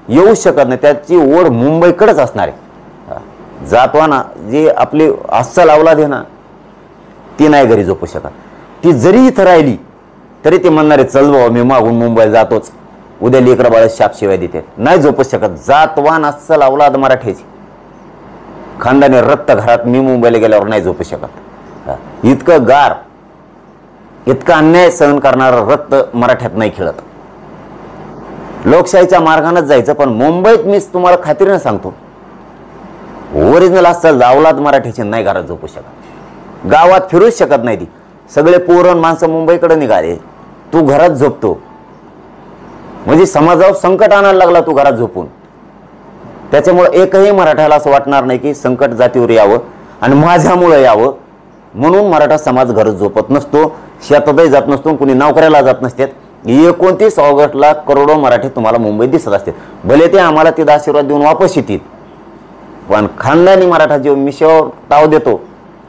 येऊ शकत नाही, त्याची ओढ मुंबईकडेच असणार आहे. जातवाना जी आपली अस्सल अवलाद आहे ना, ती नाही घरी झोपू शकत. ती जरी इथं राहिली तरी ते म्हणणारे चल बाबा मी मागून मुंबईला जातोच, उद्या लेकरं बाळ शापशिवाय देते. नाही झोपू शकत. जातवान अस्सल अवलाद मराठ्याची, खानदानी रक्त घरात मी मुंबईला गेल्यावर नाही झोपू शकत. इतकं गार, इतका अन्याय सहन करणारं रक्त मराठ्यात नाही खेळत. लोकशाहीच्या मार्गानेच जायचं, पण मुंबईत मी तुम्हाला खात्रीने सांगतो ओरिजिनल अस्सल अवलाद मराठ्याची नाही घरात झोपू शकत. गावात फिरूच शकत नाही ती. सगळे पोरण माणसं मुंबईकडे निघाले, तू घरात झोपतो म्हणजे समाजावर संकट आणायला लागला तू घरात झोपून. त्याच्यामुळे एकही मराठ्याला असं वाटणार नाही की संकट जातीवर यावं आणि माझ्यामुळं यावं म्हणून मराठा समाज घरात झोपत नसतो, शेतातही जात नसतो, कुणी नोकऱ्याला जात नसतात. 29 ऑगस्टला करोडो मराठी तुम्हाला मुंबईत दिसत असते. भले ते आम्हाला तिथं आशीर्वाद देऊन वापस येतील, पण खानदानी मराठा जो मिशेवर ताव देतो,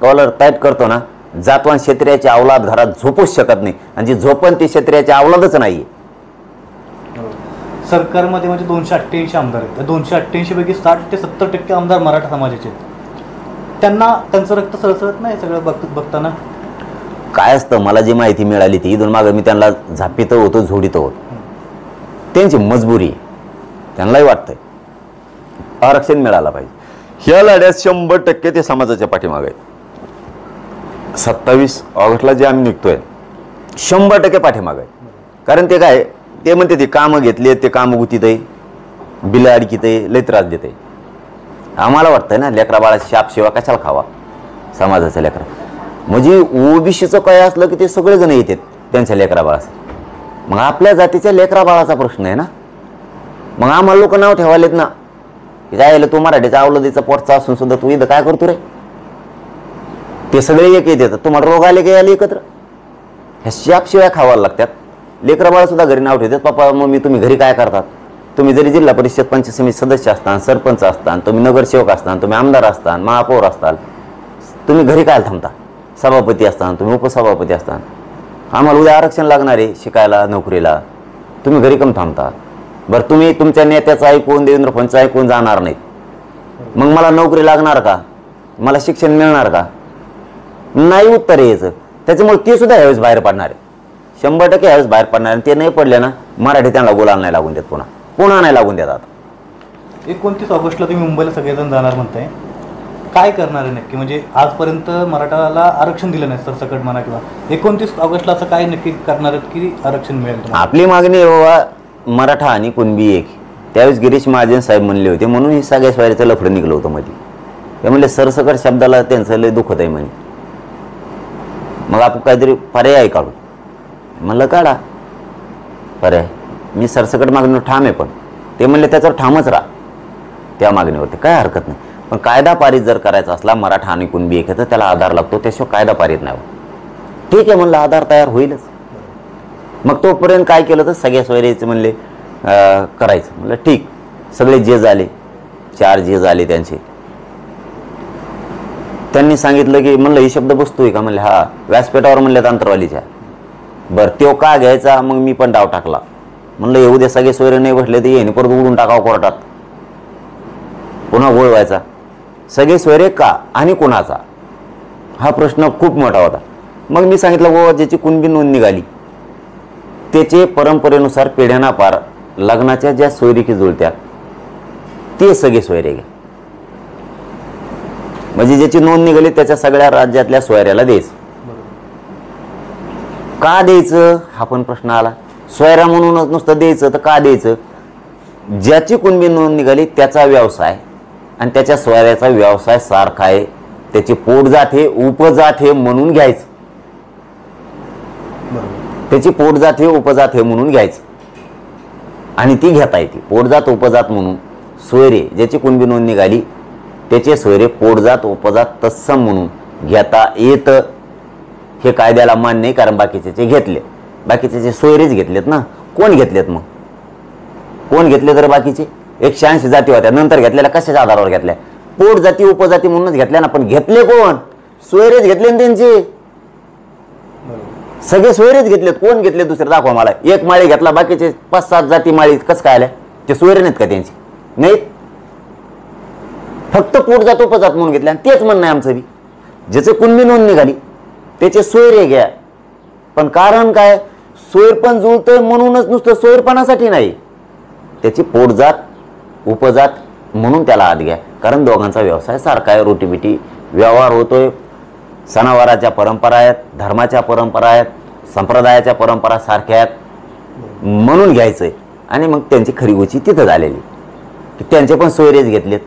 कॉलर टाईट करतो ना, जातवान क्षत्रियाची अवलाद घरात झोपूच शकत नाही. आणि जी झोपण ती क्षत्रियाची अवलादच नाहीये. सरकारमध्ये म्हणजे 288 आमदार आहेत. त्या 288 पैकी 60 ते 70% आमदार मराठा समाजाचे आहेत. त्यांना त्यांचं रक्त सळसळत नाही सगळं बघताना? काय असतं, मला जी माहिती मिळाली ती इथून मागं मी त्यांना झापीत होतो, झोडीत होतो. त्यांची मजबुरी, त्यांनाही वाटतंय आरक्षण मिळालं पाहिजे. ह्या लढ्यात 100% ते समाजाच्या पाठीमागे आहे. 27 ऑगस्टला जे आम्ही निघतोय 100% पाठीमागे आहे. कारण ते काय, ते म्हणते ते कामं घेतले, ते कामं गुतीत आहे, बिलं अडकीत आहे, लय त्रास देत आहे. आम्हाला वाटतंय ना लेकरा बाळाची शापशिवा कशाला खावा समाजाच्या लेकरा. म्हणजे ओबीसीचं काय असलं की ते सगळेजण येतात त्यांच्या लेकरा बाळाचं. मग आपल्या जातीच्या लेकरा बाळाचा प्रश्न आहे ना. मग आम्हाला लोक नाव ठेवालेत ना की जायला तू मराठीचा अवलादीचा पोटचा असून सुद्धा तू इथं काय करतो रे. ते सगळे एक येतात, तुम्हाला रोग आले की आले एकत्र. ह्या शापशिवाय खावायला लागतात. लेकरा बाळा सुद्धा घरी नाव ठेवतात, पप्पा मम्मी तुम्ही घरी काय करतात. तुम्ही जरी जिल्हा परिषद पंचायत समिती सदस्य असताना, सरपंच असताना, तुम्ही नगरसेवक असताना, तुम्ही आमदार असताना, महापौर असताल, तुम्ही घरी काय थांबता. सभापती असताना, तुम्ही उपसभापती असताना, आम्हाला उद्या आरक्षण लागणार आहे शिकायला नोकरीला, तुम्ही घरी कम थांबता. बरं तुम्ही तुमच्या नेत्याचं ऐकून देवेंद्र फडणवीसचं ऐकून जाणार नाहीत, मग मला नोकरी लागणार का, मला शिक्षण मिळणार का, नाही उत्तर यायचं. त्याच्यामुळे ते सुद्धा ह्यावेळेस बाहेर पडणार आहे. 100% ह्यावेळेस बाहेर पडणार. आणि ते नाही पडले ना मराठी त्यांना गुलाल नाही लागून देत, पुन्हा नाही लागून देतात. 29 ऑगस्टला तुम्ही मुंबईला सगळेजण जाणार म्हणताय, काय करणार आहे नक्की? म्हणजे आजपर्यंत मराठाला आरक्षण दिलं नाही सरसकट म्हणा, किंवा 29 ऑगस्टला असं काय नक्की करणार आहेत की आरक्षण मिळेल? आपली मागणी आहे बाबा मराठा आणि कुणबी एक. त्यावेळेस गिरीश महाजन साहेब म्हणले होते, म्हणून हे सगळ्या स्वारीचं लफडं निघलं होतं मध्ये. ते म्हणले सरसकट शब्दाला त्यांचं लय दुखत आहे म्हणे, मग आपण काहीतरी पर्याय काढू. म्हणलं काढा पर्याय, मी सरसकट मागणीवर ठाम आहे. पण ते म्हणले त्याच्यावर ठामच राहा, त्या मागणीवरती काय हरकत नाही. पण कायदा पारित जर करायचा असला मराठा आणि कुणबी एक तर त्याला आधार लागतो, त्याशिवाय कायदा पारित नाही होत. ठीक आहे म्हणलं, आधार तयार होईलच. मग तोपर्यंत काय केलं तर सगळ्या सोयरीचं म्हणले करायचं. म्हणलं ठीक. सगळे जे झाले 4 जे झाले त्यांचे, त्यांनी सांगितलं की म्हणलं ही शब्द बसतोय का. म्हणले हा. व्यासपीठावर म्हणले अंतरवालीच्या. बरं तो का घ्यायचा, मग मी पण डाव टाकला. म्हणलं येऊ दे, सगळे सोयरे नाही बसले ते येणे परत उडून टाकावं कोर्टात, पुन्हा गोळ व्हायचा. सगळे सोयरे का आणि कोणाचा, हा प्रश्न खूप मोठा होता. मग मी सांगितलं बाबा ज्याची कुणबी नोंद निघाली त्याचे परंपरेनुसार पिढ्यांना पार लग्नाच्या ज्या सोयरीकी जुळत्या ते सगळे सोयरे घ्या. म्हणजे ज्याची नोंद निघाली त्याच्या सगळ्या राज्यातल्या सोयऱ्याला द्यायचं. का द्यायचं हा पण प्रश्न आला. सोयरा म्हणूनच नुसतं द्यायचं तर का द्यायचं. ज्याची कुणबी नोंद निघाली त्याचा व्यवसाय आणि त्याच्या सोयऱ्याचा व्यवसाय सारखा आहे, त्याची पोटजात हे उपजात हे म्हणून घ्यायचं. त्याची पोटजात हे उपजात हे म्हणून घ्यायचं आणि ती घेता येते. पोटजात उपजात म्हणून सोयरे ज्याची कुणबी नोंद निघाली त्याचे सोयरे पोटजात उपजात तत्सम म्हणून घेता येत. हे कायद्याला मान्य नाही, कारण बाकीचे घेतले, बाकीचे सोयरेच घेतलेत ना. कोण घेतलेत मग, कोण घेतले तर बाकीचे 180 जाती होत्या, नंतर घेतलेल्या कशाच्या आधारावर घेतल्या, पोट जाती उपजाती म्हणूनच घेतल्या ना. पण घेतले कोण, सोयरेच घेतले ना त्यांचे, सगळे सोयरेच घेतलेत. कोण घेतले दुसरे दाखवा मला. एक माळी घेतला, बाकीचे 5-7 जाती माळी कसं काय आल्या. ते सोयरे नाहीत का त्यांची? नाहीत. फक्त पोटजात उपजात म्हणून घेतले आणि तेच म्हणणं आहे आमचं बी. ज्याचं कुणबी नोंद निघाली त्याचे सोयरे घ्या. पण कारण काय? सोयरपण जुळतंय म्हणूनच नुसतं सोयरपणासाठी नाही, त्याची पोटजात उपजात म्हणून त्याला आत घ्या. कारण दोघांचा व्यवसाय सारखा आहे, रोटीबिटी व्यवहार होतोय, सणावाराच्या परंपरा आहेत, धर्माच्या परंपरा आहेत, संप्रदायाच्या परंपरा सारख्या आहेत म्हणून घ्यायचंय. आणि मग त्यांची खरी उची तिथं झालेली की त्यांचे पण सोयरेच घेतलेत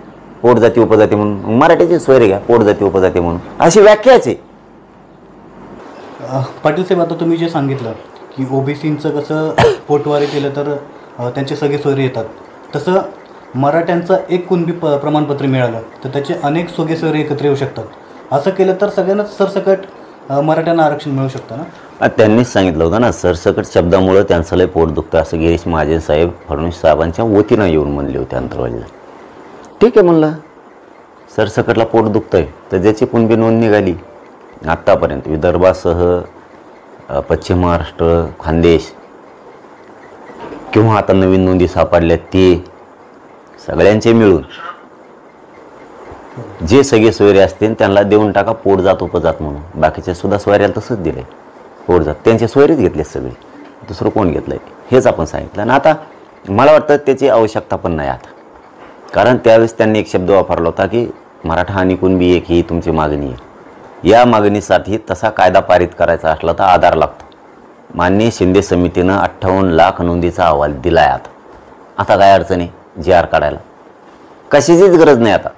पोटजाती उपजाती म्हणून. मराठीचे सोयरे घ्या पोटजाती उपजाती म्हणून, अशी व्याख्याच आहे. पाटील साहेब, आता तुम्ही जे सांगितलं की ओबीसींचं कसं पोटवारी केलं तर त्यांचे सगळे सोयरे येतात, तसं मराठ्यांचं एक कुणबी प्रमाणपत्र मिळालं तर त्याचे अनेक सोगे सोयरे एकत्र येऊ शकतात. असं केलं तर सगळ्यांनाच सरसकट मराठ्यांना आरक्षण मिळू शकतं ना? त्यांनीच सांगितलं होतं ना, सरसकट शब्दामुळं त्यांचं लय पोट दुखतं असं गिरीश महाजन साहेब फडणवीस साहेबांच्या वतीनं येऊन म्हणले होते अंतरवालीला. ठीक आहे म्हणलं, सरसकटला पोट दुखतंय तर ज्याची कुणबी नोंद निघाली आत्तापर्यंत विदर्भासह पश्चिम महाराष्ट्र, खानदेश किंवा आता नवीन नोंदी सापडल्या ते सगळ्यांचे मिळून जे सगळे सोयरे असतील त्यांना देऊन टाका पोटजात उपजात म्हणून. बाकीचे सुद्धा सोयऱ्याला तसंच दिलंय पोटजात, त्यांचे सोयरेच घेतले सगळे, दुसरं कोण घेतलंय हेच आपण सांगितलं. आणि आता मला वाटतं त्याची आवश्यकता पण नाही आता, कारण त्यावेळेस त्यांनी एक शब्द वापरला होता की मराठा आणि कुणबी एक ही तुमची मागणी आहे. या मागणीसाठी तसा कायदा पारित करायचा असला तर आधार लागतो. माननीय शिंदे समितीनं 58 लाख नोंदीचा अहवाल दिला आहे. आता काय अडचण आहे जी आर काढायला? कशाचीच गरज नाही आता.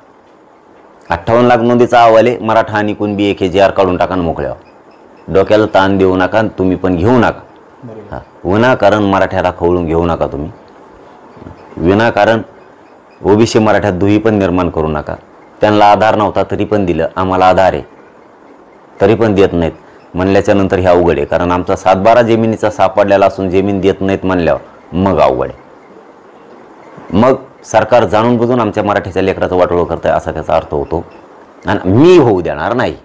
58 लाख नोंदीचा अहवाल आहे, मराठा आणि कुणबी एक हे जी आर काढून टाका मोकळ्या. डोक्याला ताण देऊ नका, तुम्ही पण घेऊ नका. विनाकारण मराठ्याला खवळून घेऊ नका तुम्ही. विनाकारण ओबीसी मराठ्यात दुही पण निर्माण करू नका. त्यांना आधार नव्हता तरी पण दिलं, आम्हाला आधार आहे तरी पण देत नाहीत म्हणल्याच्या नंतर हे अवघड आहे. कारण आमचा 7-12 जमिनीचा सापडलेला असून जमीन देत नाहीत म्हणल्यावर मग अवघड आहे. मग सरकार जाणून बुजून आमच्या मराठीच्या लेकराचं वाटोळं करतंय असा त्याचा अर्थ होतो. आणि मी होऊ देणार नाही.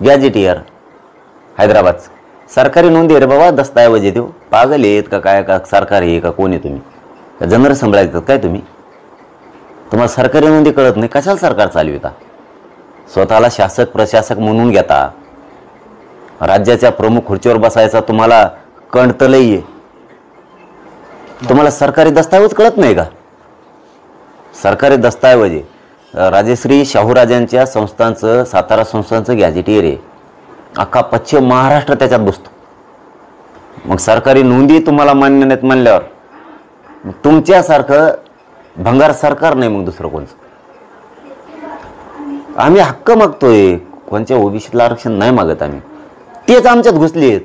गॅजेटियर हैदराबाद सरकारी नोंदी रे बाबा, दस्तऐवज देऊ. पागल आहेत का काय? का सरकार आहे का कोण आहे तुम्ही? का जनर सांभाळतात काय तुम्ही? तुम्हाला सरकारी नोंदी कळत नाही? कशाला सरकार चालविता? स्वतःला शासक प्रशासक म्हणून घेता. राज्याच्या प्रमुख खुर्चीवर बसायचा तुम्हाला कणतलही आहे. तुम्हाला सरकारी दस्तऐवज कळत नाही का? सरकारी दस्तऐवज आहे. राजश्री शाहूराजांच्या संस्थांचं, सातारा संस्थांचं गॅजेटियर आहे. अख्खा पश्चिम महाराष्ट्र त्याच्यात बसतो. मग सरकारी नोंदी तुम्हाला मान्य नाहीत म्हणल्यावर तुमच्यासारखं भंगार सरकार नाही मग दुसरं कोणचं. आम्ही हक्क मागतोय, कोणत्या ओबीसीला आरक्षण नाही मागत आम्ही. तेच आमच्यात घुसले आहेत.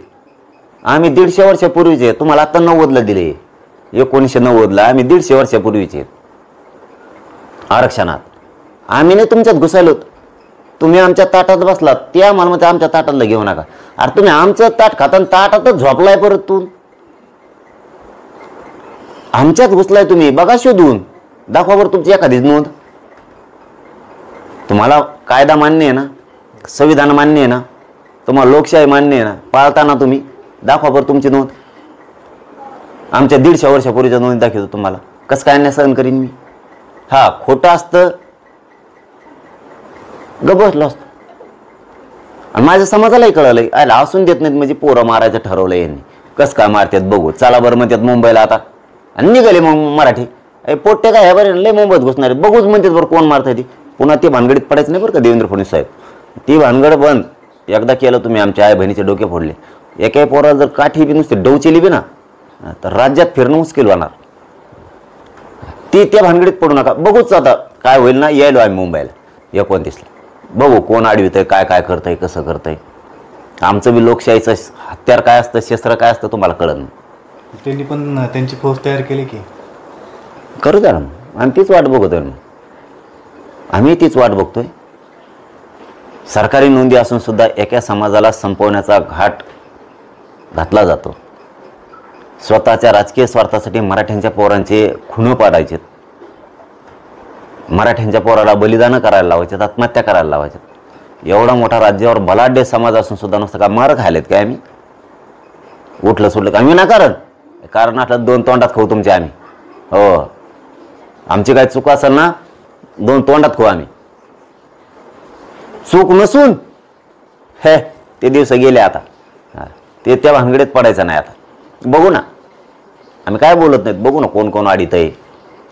आम्ही 150 वर्षापूर्वीचे, तुम्हाला आता 90ला दिले, 1990ला. आम्ही 150 वर्षापूर्वीचे आरक्षणात. आम्ही नाही तुमच्यात घुसायलोत. तुम्ही आमच्या ताटात बसलात, ते आम्हाला म्हणते आमच्या ताटातला घेऊ नका. अरे तुम्ही आमचं ताट खाता ताटातच झोपलाय परत तू. आमच्यात घुसलाय तुम्ही, बघा शोधून दाखवा बरं तुमची एखादीच नोंद. तुम्हाला कायदा मान्य आहे ना, संविधान मान्य आहे ना, तुम्हाला लोकशाही मान्य आहे ना, पाळताना तुम्ही दाखवा बरं तुमची नोंद. आमच्या 150 वर्षापूर्वीच्या नोंद दाखवतो तुम्हाला. कसं काय अन्याय सहन करीन मी? हा खोटं असतं गप बसलो असतो. आणि माझ्या समाजालाही कळलंय, आयला असून देत नाहीत म्हणजे पोरं मारायचं ठरवलं यांनी. कसं काय मारतात बघू, चला बरं म्हणतात मुंबईला आता. आणि निघाले मग मराठी पोट्टे काय बरं लय मुंबईत घुसणारे बघूच म्हणतात बरं कोण मारताय ती. पुन्हा ती भानगडीत पडायचं नाही बरं का देवेंद्र फडणवीस साहेब. ती भानगड बंद एकदा केलं तुम्ही, आमच्या आई बहिणीचे डोके फोडले. एका पोराला जर काठी बी नुसते डवचेली बी ना तर राज्यात फिरणं मुश्किल होणार. ती त्या भानगडीत पडू नका. बघूच आता काय होईल ना. यायलो आम्ही मुंबईला 29ला, बघू कोण अडवितंय, काय काय करतंय, कसं करतंय. आमचं बी लोकशाहीचं हत्यार काय असतं, शस्त्र काय असतं तुम्हाला कळत नाही. त्यांनी पण त्यांची फौज तयार केली की करू द्या ना. आम्ही तीच वाट बघतोय ना, आम्ही तीच वाट बघतोय. सरकारी नोंदी असून सुद्धा एका समाजाला संपवण्याचा घाट घातला जातो. स्वतःच्या राजकीय स्वार्थासाठी मराठ्यांच्या पोरांचे खुणं पाडायचे, मराठ्यांच्या पोराला बलिदान करायला लावायचे, आत्महत्या करायला लावायचे. एवढा मोठा राज्यावर बलाढ्य समाज असून सुद्धा नुसतं का मार खायलेत काय आम्ही? उठलं सुटलं का आम्ही ना कारण असलं 2 तोंडात खाऊ तुमचे आम्ही. हो, आमची काय चूक असेल ना, 2 तोंडात खाऊ आम्ही. चूक नसून हे ते दिवस गेले आता. ते त्या भानगडीत पडायचं नाही आता. बघू ना, आम्ही काय बोलत नाहीत. बघू ना कोण कोण आडीत आहे,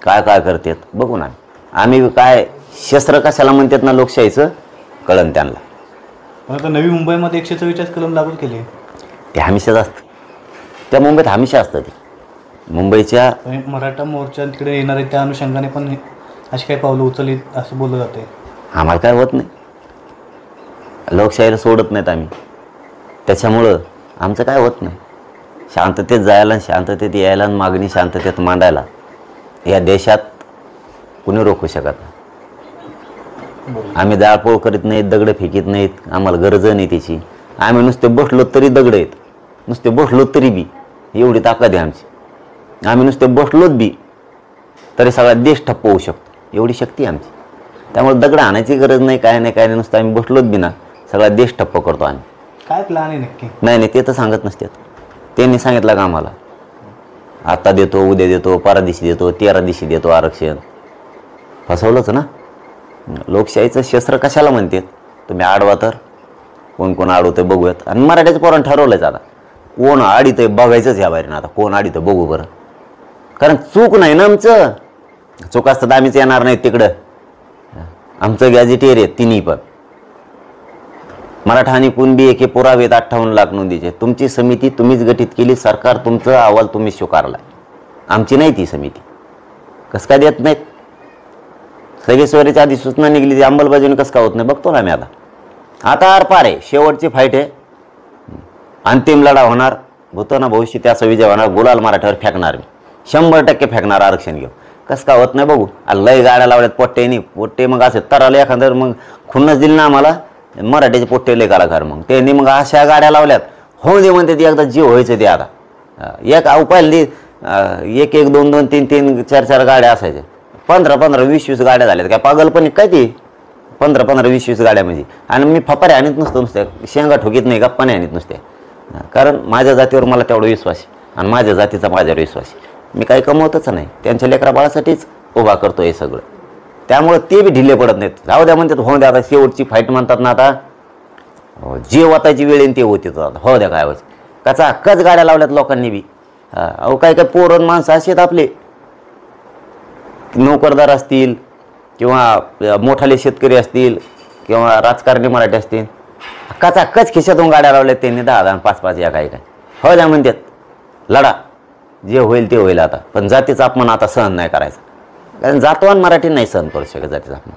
काय काय करतात बघू ना. आम्ही काय शस्त्र कशाला म्हणतात ना लोकशाहीचं, कळण त्यांना. पण आता नवी मुंबईमध्ये 144 कलम लागू केले. ते हमेशाच असतं, त्या मुंबईत हमेशा असतं. ते मुंबईच्या मराठा मोर्चा तिकडे येणार आहे, त्या अनुषंगाने पण अशी काही पावलं उचलली असं बोललं जाते. आम्हाला काय होत नाही, लोकशाहीला सोडत नाहीत आम्ही, त्याच्यामुळं आमचं काय होत नाही. शांततेत जायला, शांततेत यायला, मागणी शांततेत मांडायला या देशात कुणी रोखू शकत नाही. आम्ही जाळपोळ करीत नाहीत, दगड फेकीत नाहीत, आम्हाला गरज नाही त्याची. आम्ही नुसते बसलो तरी दगड आहेत, नुसते बसलो तरी बी एवढी ताकद आहे आमची. आम्ही नुसते बसलोच बी तरी सगळा देश ठप्प होऊ शकतो, एवढी शक्ती आहे आमची. त्यामुळे दगड आणायची गरज नाही, काय नाही काय नाही, नुसतं आम्ही बसलोच बी ना सगळा देश ठप्प करतो आम्ही. काय प्लॅन आहे नक्की? नाही ते तर सांगत नसतात. त्यांनी सांगितलं का आम्हाला आता देतो, उद्या देतो, परा दिवशी देतो, 13 दिवशी देतो आरक्षण. फसवलंच ना. लोकशाहीचं शस्त्र कशाला म्हणतात तुम्ही? आडवा तर कोण कोण आडवतं बघूयात. आणि मराठ्याचं पोरानं ठरवलंच आता कोण आडीतं बघायचंच या बाहेर. आता कोण आडीतं बघू बरं, कारण चूक नाही ना आमचं. चूक असतं तर आम्हीच येणार नाही तिकडं. आमचं गॅजेटियर आहेत तिन्ही पण. मराठा आणि कुणबी एके पुरावेत 58 लाख नोंदीचे. तुमची समिती तुम्हीच गठीत केली, सरकार तुमचं अहवाल तुम्ही स्वीकारला, आमची नाही ती समिती. कसं काय देत नाहीत? सगळे सोयरीच्या आधी सूचना निघली, ती अंमलबजावणी कसं काय होत नाही बघतो ना आम्ही. आता आरपार आहे, शेवटची फाईट आहे, अंतिम लढा होणार. होतो ना भविष्य त्याचा विजय होणार. गुलाल मराठ्यावर फेकणार मी, 100% फेकणार आरक्षण घेऊ. कसं काय होत नाही बघू. लय गाड्या लावल्यात पोट्टेनी, पोट्टे मग असे तराला एखादं मग खुन्नच दिली ना आम्हाला, मराठ्याचे पोट्टे लय कलाकार. मग त्यांनी मग अशा गाड्या लावल्यात, होऊ दे म्हणते ती एकदा जीव व्हायचं ते. आता एक अवपायली 1 1 2 2 3 3 4 4 गाड्या असायच्या. 15 15 20 20 गाड्या झाल्यात. काय पागलपणी काय ती 15 15 20 20 गाड्या म्हणजे. आणि मी फपारे आणत नसतो, नुसत्या शेंगा ठोकीत नाही, गप्पा नाही आणत नुसत्या. कारण माझ्या जातीवर मला तेवढा विश्वास आहे आणि माझ्या जातीचा माझ्यावर विश्वास आहे. मी काही कमवतच नाही, त्यांच्या लेकरा बाळासाठीच उभा करतो हे सगळं. त्यामुळं ते बी ढिले पडत नाहीत. जाऊ द्या म्हणतात, हो द्या. आता शेवटची फाईट म्हणतात ना, आता जे वातायची वेळ येईल ते होते. आता हो द्या काय व्हायचं. काचा हक्कच गाड्या लावल्यात लोकांनी बी. अहो काय काय पोरण माणसं असे आहेत आपले, नोकरदार असतील किंवा मोठाले शेतकरी असतील किंवा राजकारणी मराठी असतील, हक्काचा हक्कच खिशातून गाड्या लावल्यात त्यांनी 10 10 5 5 या काय काय. हो द्या म्हणतात, लढा, जे होईल ते होईल. आता पण जातीचा अपमान आता सहन नाही करायचा, कारण जातवान मराठी नाही सहन करू शकत जातीचा अपमान.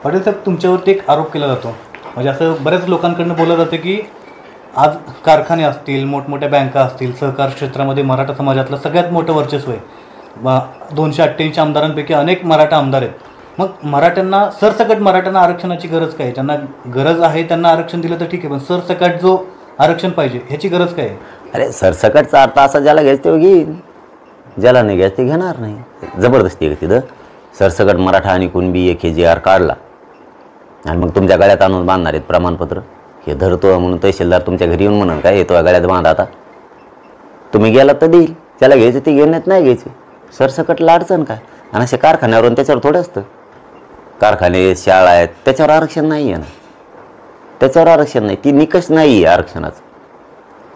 पाटील साहेब, तुमच्यावरती एक आरोप केला जातो, म्हणजे असं बऱ्याच लोकांकडून बोललं जातं की आज कारखाने असतील, मोठमोठ्या बँका असतील, सहकार क्षेत्रामध्ये मराठा समाजातलं सगळ्यात मोठं वर्चस्व आहे. 288 आमदारांपैकी अनेक मराठा आमदार आहेत. मग मराठ्यांना सरसकट मराठ्यांना आरक्षणाची गरज काय? ज्यांना गरज आहे त्यांना आरक्षण दिलं तर ठीक आहे, पण सरसकट जो आरक्षण पाहिजे ह्याची गरज काय आहे? अरे सरसकटचा अर्थ असा, ज्याला घ्यायचं ते घेईन, ज्याला नाही घ्यायचं ते घेणार नाही. जबरदस्ती आहे तिथं. सरसकट मराठा आणि कुणबी एक KGR काढला आणि मग तुमच्या गळ्यात आणून बांधणार आहेत प्रमाणपत्र. हे धरतो म्हणून तहसीलदार तुमच्या घरी येऊन म्हणून काय येतो गळ्यात बांधा. आता तुम्ही गेलात तर देईल, ज्याला घ्यायचं ते घेण्यात नाही घ्यायचे. सरसकटला अडचण काय? आणि अशा कारखान्यावरून त्याच्यावर थोडं असतं. कारखाने, शाळा आहेत, त्याच्यावर आरक्षण नाही आहे ना, त्याच्यावर आरक्षण नाही. ती निकष नाही आहे आरक्षणाचं.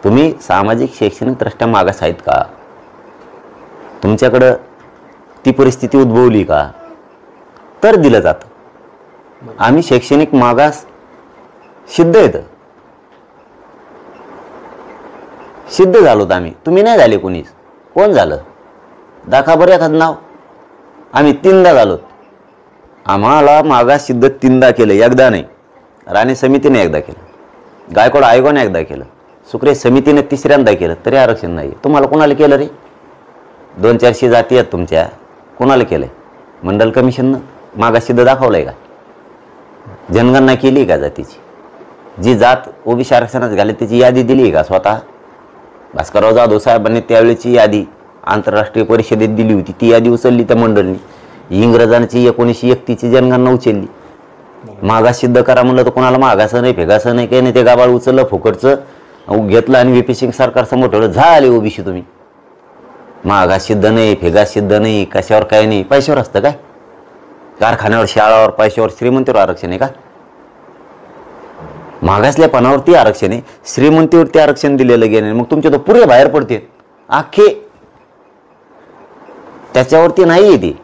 तुम्ही सामाजिक शैक्षणिक दृष्ट्या मागास आहेत का? तुमच्याकडं ती परिस्थिती उद्भवली का? तर दिलं जातं. आम्ही शैक्षणिक मागास सिद्ध येतं, सिद्ध झालोत आम्ही. तुम्ही नाही झाले कोणीच. कोण झालं? दाखवा बरं एखादं नाव. आम्ही 3दा झालोत. आम्हाला मागास सिद्ध 3दा केलं, एकदा नाही. राणे समितीने एकदा केलं, गायकवाड आयोगाने एकदा केलं, सुक्रे समितीने 3ऱ्यांदा केलं, तरी आरक्षण नाही. तुम्हाला कोणाला केलं रे? 200-400 जाती आहेत तुमच्या, कोणाला केलं आहे? मंडल कमिशननं मागास सिद्ध दाखवलं आहे का? जनगणना केली आहे का जातीची? जी जात ओबीसी आरक्षणात घाले त्याची यादी दिली आहे का स्वतः? भास्करराव जाधव साहेबांनी त्यावेळेची यादी आंतरराष्ट्रीय परिषदेत दिली होती, ती यादी उचलली त्या मंडळींनी. इंग्रजांची 1931ची जनगणना उचलली. मागास सिद्ध करा म्हणलं तर कोणाला मागासं नाही, फेगासं नाही, काही नाही. ते गाबाळ उचललं फुकटचं, घेतलं आणि VP सिंग सरकार समोर ठेवलं, झाले ओबीसी तुम्ही. महागात सिद्ध नाही, फेगात सिद्ध नाही, कशावर काय नाही, पैशावर असतं काय? कारखान्यावर, शाळावर, पैशावर, श्रीमंतीवर आरक्षण आहे का? मागासल्या पणावरती आरक्षण आहे, श्रीमंतीवरती आरक्षण दिलेलं गेलं. मग तुमचे तो पुरे बाहेर पडते अख्खे, त्याच्यावरती नाही येते.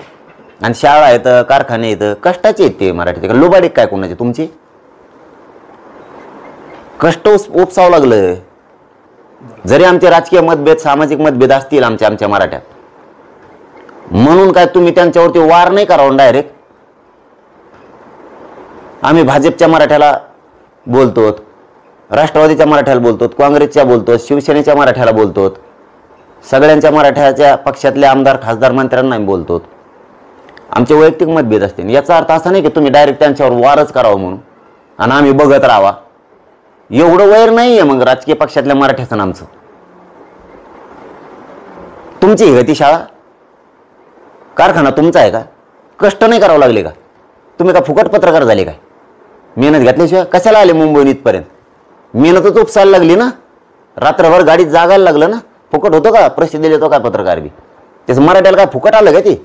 आणि शाळा आहेत, कारखाने आहेत, कष्टाचे आहेत ते मराठी. लोबाडे काय कोणाचे तुमचे? कष्ट उपसावं लागलं. जरी आमचे राजकीय मतभेद, सामाजिक मतभेद असतील आमच्या मराठ्यात, म्हणून काय तुम्ही त्यांच्यावरती वार नाही करावं डायरेक्ट. आम्ही भाजपच्या मराठ्याला बोलतो, राष्ट्रवादीच्या मराठ्याला बोलतो, काँग्रेसच्या बोलतो, शिवसेनेच्या मराठ्याला बोलतो, सगळ्यांच्या मराठ्याच्या पक्षातले आमदार, खासदार, मंत्र्यांना आम्ही बोलतो. आमचे वैयक्तिक मतभेद असतील. याचा अर्थ असा नाही की तुम्ही डायरेक्ट त्यांच्यावर वारच करावं म्हणून आणि आम्ही बघत राहावा. एवढं वैर नाही आहे मग राजकीय पक्षातल्या मराठ्याचं आमचं. तुमची आहे का ती शाळा? कारखाना तुमचा आहे का? कष्ट नाही करावं लागले का? तुम्ही का फुकट पत्रकार झाले काय? मेहनत घातल्याशिवाय कशाला आले मुंबईत इथपर्यंत? मेहनतच उपसायला लागली ना, रात्रभर गाडीत जागायला लागलं ना. फुकट होतं का? प्रसिद्धी देतो काय पत्रकार बी? त्याचं मराठ्याला काय फुकट आलं का? ते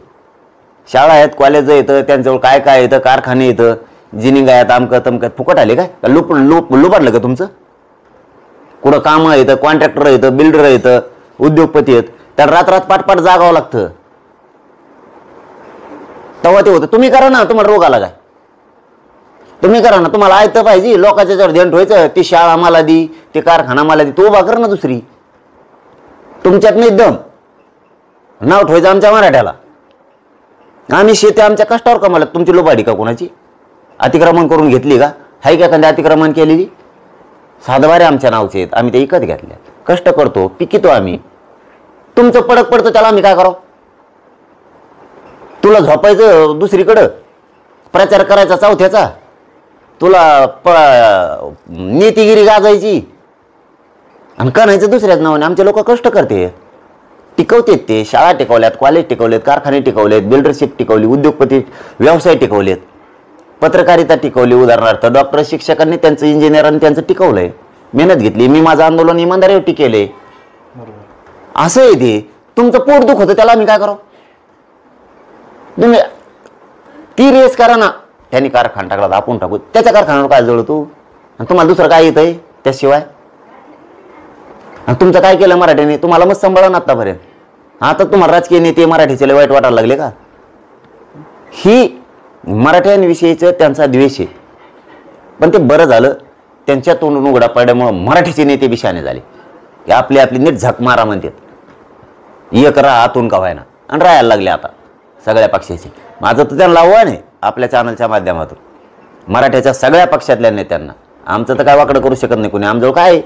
शाळा आहेत, कॉलेज येतं, त्यांच्यावर काय काय येतं, कारखाने येतं, जिनिंग आहेत, आमकं तमकं, फुकट आले काय? लुबाडलं का तुमचं? कुठं कामं येतं, कॉन्ट्रॅक्टर येतं, बिल्डर येतं, उद्योगपती आहेत, त्या रात्रात पाठपाठ जागावं लागतं. तेव्हा ते होतं. तुम्ही करा ना, तुम्हाला रोग आला काय? तुम्ही करा ना, तुम्हाला ऐकतं पाहिजे. लोकांच्या जर ध्यान ठेवायचं, ती शाळा मला दी, ते कारखाना मला दी, तो उभा कर ना दुसरी. तुमच्यात नाही दम. नाव ठेवायचं आमच्या मराठ्याला. आम्ही शेती आमच्या कष्टावर कमावलं. तुमची लोबाडी का कोणाची? अतिक्रमण करून घेतली का? हाय का एखादी अतिक्रमण केलेली? सातबारे आमच्या नावचे आहेत, आम्ही ते विकत घेतल्या. कष्ट करतो, पिकितो आम्ही. तुमचं पडक पडतं, त्याला आम्ही काय करावं? तुला झोपायचं दुसरीकडं, प्रचार करायचा चौथ्याचा, तुला नीतिगिरी गाजायची आणि करायचं दुसऱ्याच नावाने. आमचे लोक कष्ट करते, टिकवतेत. ते शाळा टिकवल्यात, कॉलेज टिकवलेत, कारखाने टिकवलेत, बिल्डरशिप टिकवली, उद्योगपती व्यवसाय टिकवलेत, पत्रकारिता टिकवली. उदाहरणार्थ डॉक्टर, शिक्षकांनी त्यांचं, इंजिनियरांनी त्यांचं टिकवलंय, मेहनत घेतली. मी माझं आंदोलन इमानदारीवर टिकेले. असं आहे ते. तुमचं पोट दुख होतं, त्याला आम्ही काय करावं? तुम्ही ती रेस करा ना. त्यांनी कारखाना टाकला, आपण टाकू. त्याच्या कारखान्यावर काय जळू तू? आणि तुम्हाला दुसरं काय येतंय त्याशिवाय? आणि तुमचं काय केलं मराठीने? तुम्हाला मग सांभाळा ना आतापर्यंत. आता तुम्हाला राजकीय नेते मराठीचे वाईट वाटायला लागले का? ही मराठ्यांविषयीचं त्यांचा द्वेष आहे. पण ते बरं झालं, त्यांच्या तोंडून उघडा पडल्यामुळं मराठीचे नेते बिशाने झाले. हे आपली नीट झक मारा म्हणतात. एक राहा आतून का व्हायना, आणि राहायला लागले आता सगळ्या पक्षाचे. माझं तर त्यांना आव्हान आहे आपल्या चॅनलच्या माध्यमातून, मराठ्याच्या सगळ्या पक्षातल्या नेत्यांना. आमचं तर काय वाकडं करू शकत नाही कोणी, आमजवळ काय आहे.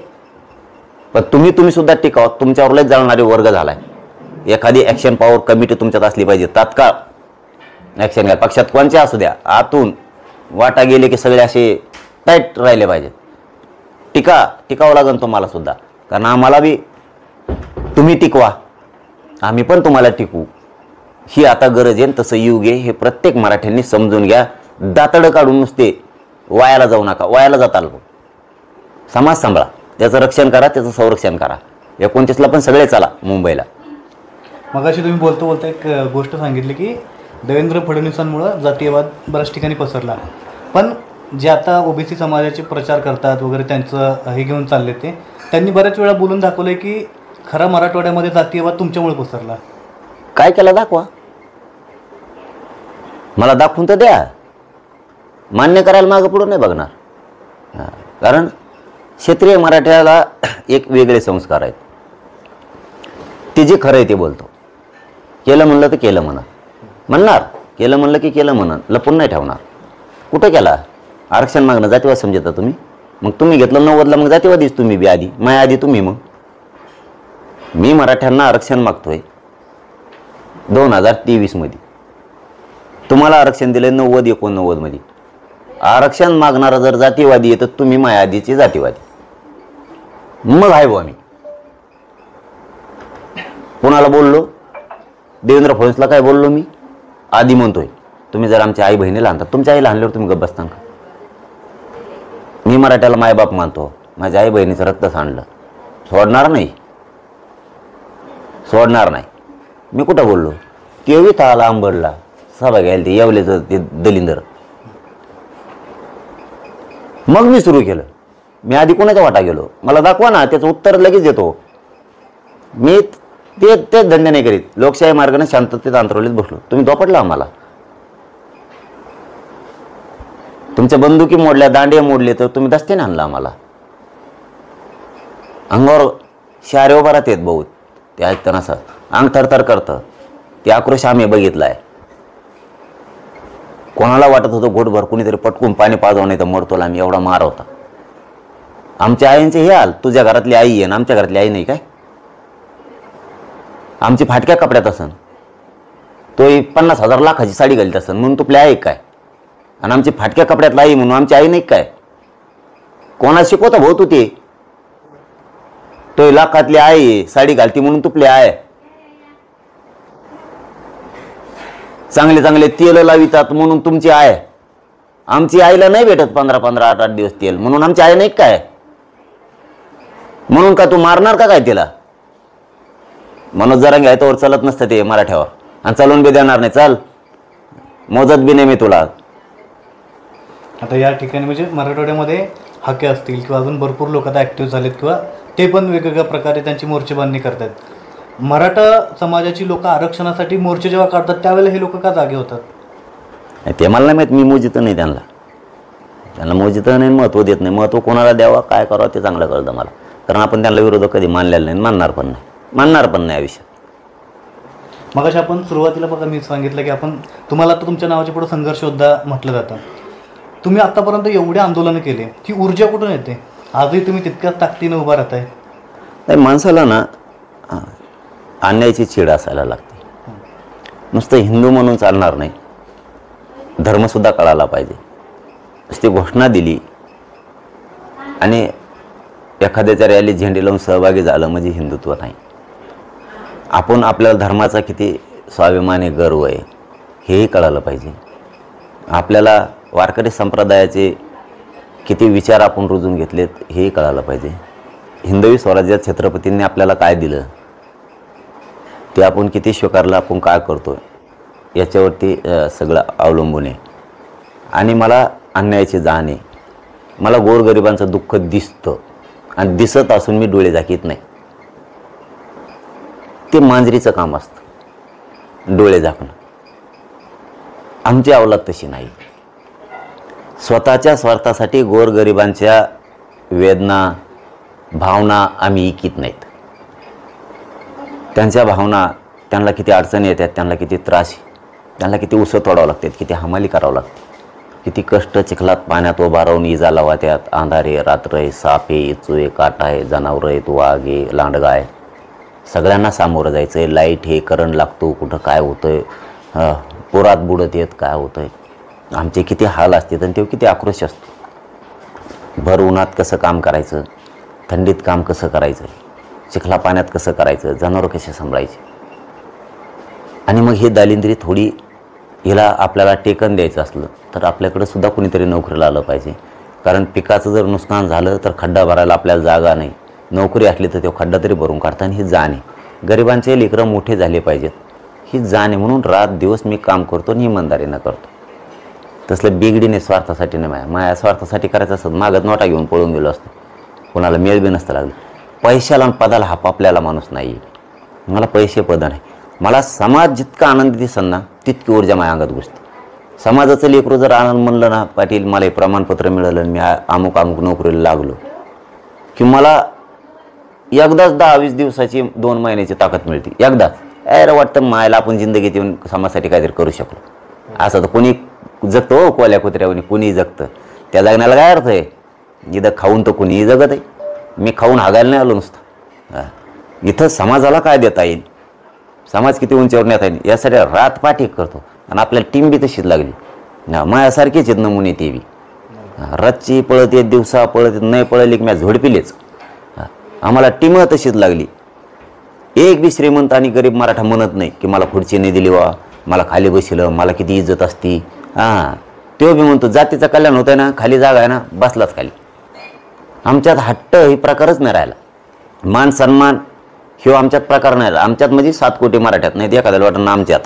पण तुम्ही सुद्धा टिकाव. तुमच्यावर लय जाणणारे वर्ग झालाय. एखादी ॲक्शन पॉवर कमिटी तुमच्यात असली पाहिजे, तात्काळ ॲक्शन घ्या. पक्षात कोणचे असू द्या, आतून वाटा गेले की सगळे असे टाईट राहिले पाहिजेत. टिकावं लागेल तुम्हाला सुद्धा, कारण आम्हाला बी तुम्ही टिकवा, आम्ही पण तुम्हाला टिकवू. ही आता गरज आहे. तसं युग आहे, हे प्रत्येक मराठ्यांनी समजून घ्या. दातडं काढून नुसते वायाला जाऊ नका. वायाला जाताल, समाज सांभाळा, त्याचं रक्षण करा, त्याचं संरक्षण करा. 29ला पण सगळे चला मुंबईला. मगाशी तुम्ही बोलता एक गोष्ट सांगितली की देवेंद्र फडणवीसांमुळं जातीयवाद बऱ्याच ठिकाणी पसरला. पण जे आता ओबीसी समाजाचे प्रचार करतात वगैरे, त्यांचं हे घेऊन चालले, ते त्यांनी बऱ्याच वेळा बोलून दाखवलंय की खरा मराठवाड्यामध्ये जातीयवाद तुमच्यामुळे पसरला. काय केला दाखवा, मला दाखवून तर द्या. मान्य करायला मागं पुढं नाही बघणार. कारण क्षेत्रीय मराठ्याला एक वेगळे संस्कार आहेत. ते जे खरं आहे ते बोलतो. केलं म्हणलं तर केलं म्हणणार, केलं म्हणलं की केलं म्हणून लपून नाही ठेवणार. कुठं केला आरक्षण मागणं? जातीवाद समजता तुम्ही? मग तुम्ही घेतलं 90ला, मग जातीवादीच तुम्ही बी आधी, माया आधी तुम्ही. मग मी मराठ्यांना आरक्षण मागतोय 2023 मध्ये. तुम्हाला आरक्षण दिलंय 90-89 मध्ये. आरक्षण मागणारा जर जातीवादी आहे तर तुम्ही माया आधीचे जातीवादी. मग आहे बुवा. मी कोणाला बोललो? देवेंद्र फडणवीसला काय बोललो मी? आधी म्हणतोय. तुम्ही जर आमच्या आई बहिणीला आणतात, तुमच्या आईला आणल्यावर तुम्ही गप्प बसता का? मी मराठ्याला मायबाप मानतो. माझ्या आई बहिणीचं रक्त सांडलं, सोडणार नाही. मी कुठं बोललो? तेवी आला आंबडला सभा घ्यायला ते येवल्याचं ते दलिंदर. मग मी सुरू केलं. मी आधी कोणाच्या वाटा गेलो? मला दाखवा ना, त्याचं उत्तर लगेच देतो. मी तेच धंदे नाही करीत. लोकशाही मार्गाने शांततेत अंतरवलीत बसलो. तुम्ही दोपटला आम्हाला. तुमच्या बंदुकी मोडल्या, दांडे मोडले, तर तुम्ही दस्तीने आणला आम्हाला. अंगावर शारे उभा राहतात बहुत. ते ऐकताना असं अंग थरथर करतं. ते आक्रोश आम्ही बघितलाय. कोणाला वाटत होतं घोटभर कुणीतरी पटकून पाणी पाजव नाही तर मरतोला आम्ही, एवढा मार होता. आमच्या आईंचे हे हाल. तुझ्या घरातली आई आहे ना आमच्या घरातली आई नाही काय? आमची फाटक्या कपड्यात असन, तो 50,000 लाखाची साडी घालीत असन म्हणून तुपली आई काय? आणि आमची फाटक्या कपड्यातला आई म्हणून आमची आई नाही काय? कोणाला शिकवता भाऊ तू? ते तो लाखातली आई साडी घालती म्हणून तुपली आहे. चांगले चांगले तेल लावितात म्हणून तुमची आहे. आमची आईला नाही भेटत 15-15, 8-8 दिवस तेल, म्हणून आमची आई नाही काय? म्हणून का तू मारणार का काय तिला? मनोज जरांगे आहे तोवर चलत नसतं ते मराठ्यावर, आणि चालून बी देणार नाही. चाल, मोजत बी नाही मी तुला. आता या ठिकाणी म्हणजे मराठवाड्यामध्ये हाके असतील किंवा अजून भरपूर लोक आता ॲक्टिव्ह झालेत किंवा ते पण वेगवेगळ्या प्रकारे त्यांची मोर्चेबांधणी करतात. मराठा समाजाची लोक आरक्षणासाठी मोर्चे जेव्हा काढतात त्यावेळेला हे लोक का जागे होतात? ते मला नाही माहीत. मी मोजित नाही त्यांना मोजित नाही, महत्त्व देत नाही. महत्त्व कोणाला द्यावं, काय करावं ते चांगलं कळतं मला. कारण आपण त्यांना विरोधक कधी मानलेलं नाही, मानणार पण नाही आयुष्यात. मग अशा आपण सुरुवातीला बघा मी सांगितलं की आपण तुम्हाला आता तुमच्या नावाच्या पुढे संघर्ष योद्धा म्हटलं जातं. तुम्ही आतापर्यंत एवढे आंदोलनं केले, ती ऊर्जा कुठून येते? आजही तुम्ही तितक्याच ताकदीने उभा राहताय. नाही, माणसाला ना अन्यायाची चीड असायला लागते. नुसतं हिंदू म्हणून चालणार नाही, धर्मसुद्धा कळायला पाहिजे. नुसती घोषणा दिली आणि एखाद्याच्या रॅलीत झेंडे लावून सहभागी झालं म्हणजे हिंदुत्व नाही. आपण आपल्याला धर्माचा किती स्वाभिमान आहे, गर्व आहे, हेही कळालं पाहिजे. आपल्याला वारकरी संप्रदायाचे किती विचार आपण रुजून घेतलेत हेही कळायला पाहिजे. हिंदवी स्वराज्यात छत्रपतींनी आपल्याला काय दिलं ते आपण किती स्वीकारलं, आपण काय करतो याच्यावरती सगळं अवलंबून आहे. आणि मला अन्यायाची जाण आहे. मला गोरगरिबांचं दुःख दिसतं आणि दिसत असून मी डोळे झाकीत नाही. ते मांजरीचं काम असतं डोळे झाकणं. आमची अवलाद तशी नाही. स्वतःच्या स्वार्थासाठी गोरगरिबांच्या वेदना, भावना आम्ही इकीत नाहीत. त्यांच्या भावना, त्यांना किती अडचणी येतात, त्यांना किती त्रास, त्यांना किती उसळ तोडावं लागतात, किती हमाली करावं लागते, किती कष्ट चिखलात पाण्यात उभा राहून इजा लावा. त्यात अंधारे, रात्र आहे, साप आहे, इचू काटा आहे, जनावरं आहेत, वाघ आहे, लांडगा आहे, सगळ्यांना सामोरं जायचं आहे. लाईट हे, करंट लागतो, कुठं काय होतं आहे, पुरात बुडत येत काय होतं आहे. आमचे किती हाल असतात आणि तेव्हा किती आक्रोश असतो. भर उन्हात कसं काम करायचं, थंडीत काम कसं करायचं, चिखला पाण्यात कसं करायचं, जनावरं कसे सांभाळायचे. आणि मग हे दालिंद्री थोडी हिला आपल्याला टेकन द्यायचं असलं तर आपल्याकडं सुद्धा कुणीतरी नोकरीला आलं पाहिजे. कारण पिकाचं जर नुकसान झालं तर खड्डा भरायला आपल्याला जागा नाही. नोकरी असली तर तो खड्डा तरी भरून काढता. आणि ही जाण आहे. गरिबांचे लेकरं मोठे झाले पाहिजेत, ही जाण आहे. म्हणून रात दिवस मी काम करतो आणि इमानदारीनं करतो. तसलं बिगडीने स्वार्थासाठी नाही. माझ्या स्वार्थासाठी करायचं असतं मागत नोटा घेऊन पळून गेलो असतो, कोणाला मेळ बी नसतं लागलं. पैशाला आणि पदाला हापापल्याला माणूस नाही. मला पैसे पद नाही. मला समाज जितका आनंद दिसन ना तितकी ऊर्जा माझ्या अंगात घुसते. समाजाचं लेकरू जर आनंद म्हणलं ना, पाटील मला हे प्रमाणपत्र मिळालं आणि मी अमुक नोकरीला लागलो, की मला एकदाच 10-20 दिवसाची 2 महिन्याची ताकद मिळते. एकदाच यायला वाटतं मायला आपण जिंदगीत येऊन समाजासाठी काहीतरी करू शकलो. असं तर कोणी जगतं हो, कोल्या कुत्र्यावनी कोणीही जगतं. त्या जगण्याला काय अर्थ आहे? इथं खाऊन तर कोणीही जगत आहे. मी खाऊन हागायला नाही आलो नुसतं. इथं समाजाला काय देता येईल, समाज किती उंचीवर नेता येईल यासाठी रातपाठ एक करतो. आणि आपल्याला टीम बी तशीच लागली. माझ्यासारखीच आहेत नमुने. ते बी रातची पळत येत, दिवसा पळत येत, नाही पळली की मी झोडपिलेच. आम्हाला टीम तशीच लागली. एक बी श्रीमंत आणि गरीब मराठा म्हणत नाही की मला खुर्ची नाही दिली वा, मला खाली बसलं, मला किती इज्जत असती. तो बी म्हणतो जातीचं कल्याण होतं ना, खाली जागा आहे ना, बसलाच खाली. आमच्यात हट्ट ही प्रकारच नाही राहिला. मान सन्मान ह्यो आमच्यात प्रकार नाही. आमच्यात म्हणजे 7 कोटी मराठ्यात नाही, एखाद्याला वाटतं ना आमच्यात.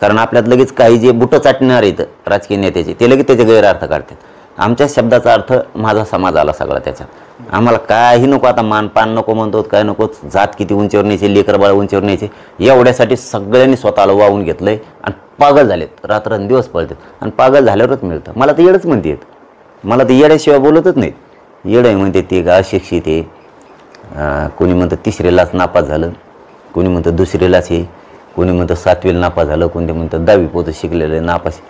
कारण आपल्यात लगेच काही जे बुटं चाटणार आहेत राजकीय नेत्याचे, ते लगेच त्याचे गैरअर्थ काढतात. आमच्या शब्दाचा अर्थ माझा समाज आला सगळा त्याच्यात. आम्हाला काही नको, आता मानपान नको म्हणतो, काय नको, जात किती उंचीवर न्यायचे, लेकर बाळ उंचीवर न्यायचे, एवढ्यासाठी सगळ्यांनी स्वतःला वाहून घेतलंय आणि पागल झालेत, रात्रंदिवस पळतात. आणि पागल झाल्यावरच मिळतं. मला तर येडच म्हणते येत, मला तर येड्याशिवाय बोलतच नाहीत. येडं म्हणते ते का अशिक्षित आहे, कोणी म्हणतं 3रीलाच नापास झालं, कोणी म्हणतं 2रीलाच आहे, कोणी म्हणतं 7वीला नापास झालं, कोणी म्हणतं 10वी पोतं शिकलेलं नापास.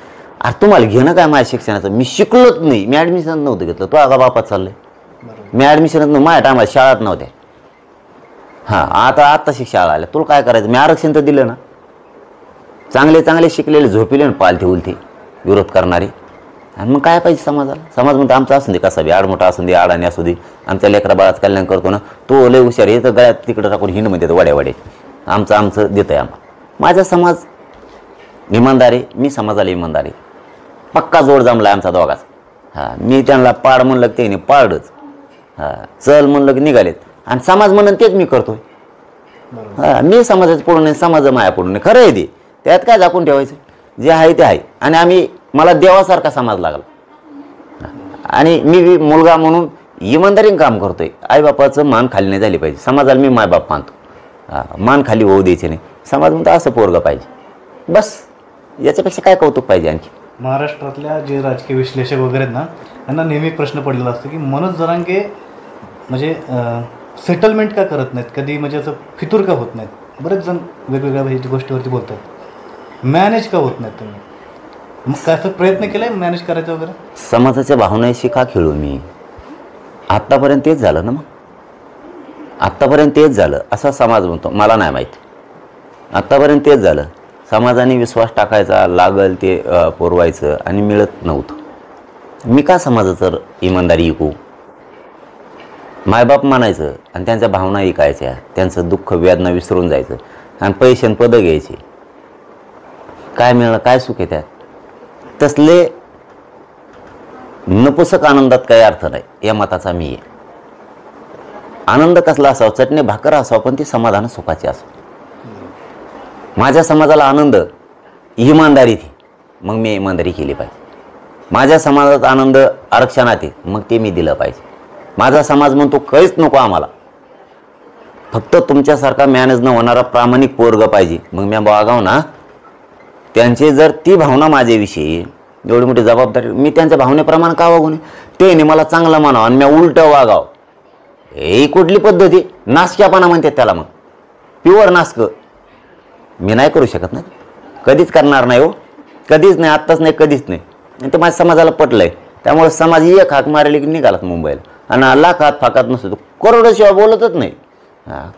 अरे तुम्हाला घेणं काय माझ्या शिक्षणाचं? मी शिकलोच नाही, मी ॲडमिशन नव्हतं घेतलं. तो आगा बापात चाललंय, मी ॲडमिशनच नव्हतं, माझ्या टायमाला शाळात नव्हत्या. हां, आता शाळा आल्या, तुला काय करायचं? मी आरक्षण तर दिलं ना. चांगले चांगले शिकलेले झोपिले ना पालथे उलथे विरोध करणारे. आणि मग काय पाहिजे समाजाला? समाज म्हणतो आमचा असून दे, कसा बी आडमोठा असून दे, अडाणी असू दे, आमच्या लेकरा बाळाचं कल्याण करतो ना, तो लय हुशार, हे तर गळ्यात तिकडं टाकून हिंडमध्ये वाड्या आमचं देतं आहे आम्हाला. माझा समाज इमानदार आहे, मी समाजाला इमानदार आहे. पक्का जोड जमला आमचा दोघाचा. हां, मी त्यांना पाड म्हणलं की त्याने पाडच, हां, चल म्हणलं की निघालेत. आणि समाज म्हणून तेच मी करतोय. हां, मी समाजाचं पडून नाही, समाज माया पडून नाही. खरं आहे ते, त्यात काय झाकून ठेवायचं? जे आहे ते आहे. आणि मला देवासारखा समाज लागला. आणि मी मुलगा म्हणून इमानदारीने काम करतोय. आईबापाचं मान खाली नाही झाली पाहिजे. समाजाला मी मायबाप मानतो. मान खाली होऊ द्यायचे नाही. समाज म्हणतो असं पोरगं पाहिजे, बस. याच्यापेक्षा काय कौतुक पाहिजे आणखी? महाराष्ट्रातल्या जे राजकीय विश्लेषक वगैरे आहेत ना, त्यांना नेहमी प्रश्न पडलेला असतो की मनोज जरांगे म्हणजे सेटलमेंट का करत नाहीत, कधी म्हणजे असं फितूर का होत नाहीत? बरेच जण वेगवेगळ्या गोष्टीवरती बोलतात. मॅनेज का होत नाहीत तुम्ही? मग काय असं प्रयत्न केलाय मॅनेज करायचा वगैरे? समाजाच्या भावनाशी का खेळू मी? आत्तापर्यंत तेच झालं ना. मग आत्तापर्यंत तेच झालं असं समाज म्हणतो. मला नाही माहिती. आत्तापर्यंत तेच झालं. समाजाने विश्वास टाकायचा, लागल ते पुरवायचं आणि मिळत नव्हतं. मी का समाजाचं इमानदारी ऐकू? मायबाप मानायचं आणि त्यांच्या भावना ऐकायच्या, त्यांचं दुःख वेदना विसरून जायचं आणि पैशान पदं घ्यायची. काय मिळणं, काय सुख आहे त्यात? तसले नपुसक आनंदात काही अर्थ नाही, या मताचा मी आहे. आनंद कसला असावा? चटणी भाकर असावं, पण ती समाधान सुखाची असावं. माझ्या समाजाला आनंद इमानदारीत आहे, मग मी इमानदारी केली पाहिजे. माझ्या समाजात आनंद आरक्षणात आहे, मग ते मी दिलं पाहिजे. माझा समाज म्हणतो काहीच नको आम्हाला, फक्त तुमच्यासारखा मॅनेज न होणारा प्रामाणिक पोरग पाहिजे, मग मी बघाव ना. त्यांचे जर ती भावना माझ्याविषयी एवढी मोठी जबाबदारी, मी त्यांच्या भावनेप्रमाणे का वागू नये? ते मला चांगलं म्हणावं आणि मी उलटं वागावं. ही कुठली पद्धती? नासक्यापणा म्हणतात त्याला. मग प्युअर नासकं मी नाही करू शकत ना, कधीच करणार नाही हो, कधीच नाही, आत्ताच नाही, कधीच नाही. आणि ते माझ्या समाजाला पटलं आहे. त्यामुळे समाज एक हाक मारले की निघालात मुंबईला, आणि लाखात फाकात नसतो, करोडशिवाय बोलतच नाही.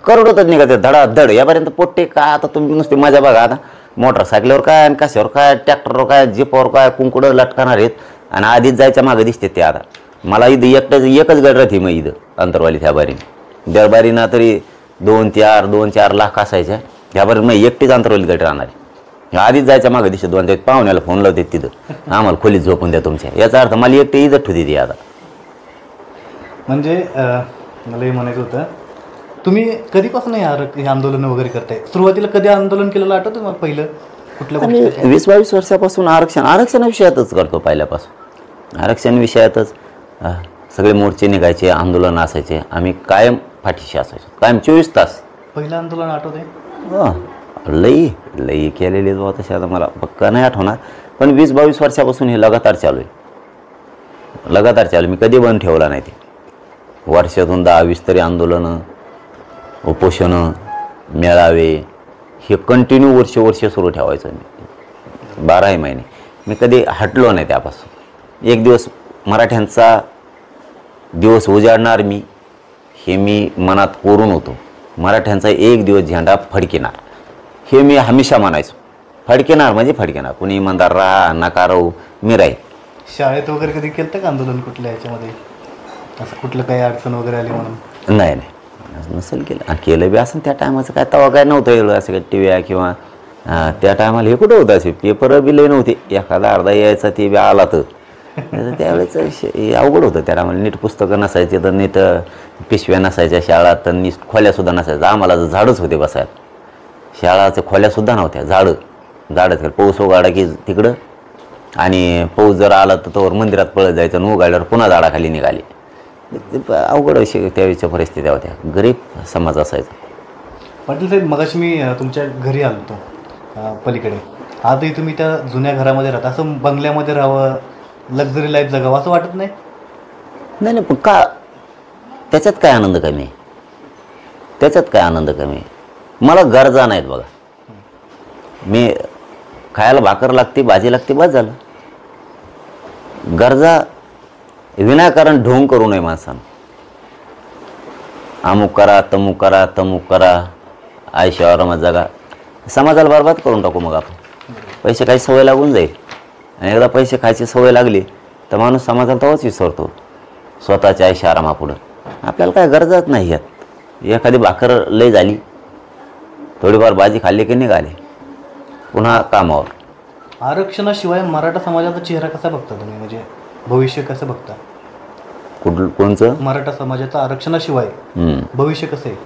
करोडोतच निघाते धडाधड. यापर्यंत पोट्टे काय, आता तुम्ही नुसते माझ्या बघा, आता मोटरसायकलवर काय आणि कशावर काय, ट्रॅक्टरवर काय, जीपवर काय, कुंकुडं लटकणार आहेत आणि आधीच जायच्या मागं दिसते ते. आता मला इथं एकच गड राहते मग इथं अंतरवाली त्या बारीने, दरबारीना तरी 2-4 लाख असायच्या. ह्या बारी मग एकटीच अंतरवाली गट राहणार आहे. आधीच जायच्या मागं दिसते. 2 पाहुण्याला फोन लावते तिथं, आम्हाला खोलीत झोपून द्या तुमच्या. याचा अर्थ मला एकटी इजत होती ती. आता म्हणजे मला हे म्हणायचं होतं, तुम्ही कधीपासून हे आंदोलन वगैरे करताय? सुरुवातीला कधी आंदोलन केलेलं आठवतं तुम्हाला? पहिलं कुठल्या गोष्टी? 20-22 वर्षापासून आरक्षण विषयातच करतो. पहिल्यापासून आरक्षण विषयातच सगळे मोर्चे निघायचे, आंदोलन असायचे, आम्ही कायम पाठीशी असायचो, कायम 24 तास. पहिलं आंदोलन आठवतंय? लई केलेली तसे आता मला पक्का नाही आठवणार, पण 20-22 वर्षापासून हे लगातार चालू आहे. मी कधी बंद ठेवला नाही. ते वर्षातून 10-20 तरी आंदोलनं, उपोषणं, मेळावे हे कंटिन्यू वर्ष सुरू ठेवायचं मी 12 महिने. मी कधी हटलो नाही त्यापासून. एक दिवस मराठ्यांचा दिवस उजाडणार मी, हे मी मनात कोरून होतो. मराठ्यांचा एक दिवस झेंडा फडकेणार, हे मी हमेशा म्हणायचो. फडकेणार म्हणजे फडकेणार, कुणी इमानदार राहा नका राहू, मी राहील. शाळेत वगैरे कधी केलं का आंदोलन कुठल्या ह्याच्यामध्ये? असं कुठलं काही अडचण वगैरे आली म्हणून? नाही, नसेल केलं. आणि केलं बी असं त्या टायमाचं काय, तवा काय नव्हतं एवढं असं काय TV किंवा त्या टायमाला हे कुठं होतं, असे पेपर बी लय नव्हते. एखादा अर्धा यायचा ते बी आला तर त्यावेळेच अवघड होतं त्याला. म्हणजे नीट पुस्तकं नसायचे, तर नीट पिशव्या नसायच्या शाळात, तर नीट खोल्यासुद्धा नसायच्या. आम्हाला झाडच होते बसायला, शाळाच्या खोल्यासुद्धा नव्हत्या. झाडच पाऊस उघाडा की तिकडं, आणि पाऊस जर आला तर तोवर मंदिरात पळत जायचं, आणि उघाडल्यावर पुन्हा झाडाखाली निघाले. अवघड अशी त्यावेळेच्या परिस्थित्या होत्या. गरीब समाज असायचा. पाटील साहेब, मगाशी मी तुमच्या घरी आलो होतो पलीकडे. आजही तुम्ही त्या जुन्या घरामध्ये राहता. असं बंगल्यामध्ये राहावं, लक्झरी लाईफ जगावं असं वाटत नाही? नाही पण का, त्याच्यात काय आनंद कमी आहे? त्याच्यात काय आनंद कमी आहे? मला गरजा नाहीत बघा. मी खायला भाकर लागते, भाजी लागते, बस झालं. गरजा विनाकारण ढोंग करू नये माणसानं. अमुक करा, तमुक करा, तमुक करा, आयुष्य आरामात जगा. समाजाला बरबाद करून टाकू मग आपण. पैसे खायची सवय लागून जाईल, आणि एकदा पैसे खायची सवय लागली तर माणूस समाजाला तेव्हाच विसरतो स्वतःच्या आयुष्य आरामापुढं. आपल्याला काय गरजच नाही आहेत. एखादी भाकर लय झाली, थोडीफार भाजी खाल्ली की निघाले पुन्हा कामावर. आरक्षणाशिवाय मराठा समाजाचा चेहरा कसा बघता तुम्ही? म्हणजे भविष्य कसं बघता? कोणचं? मराठा समाजाचा आरक्षणाशिवाय भविष्य कसं आहे?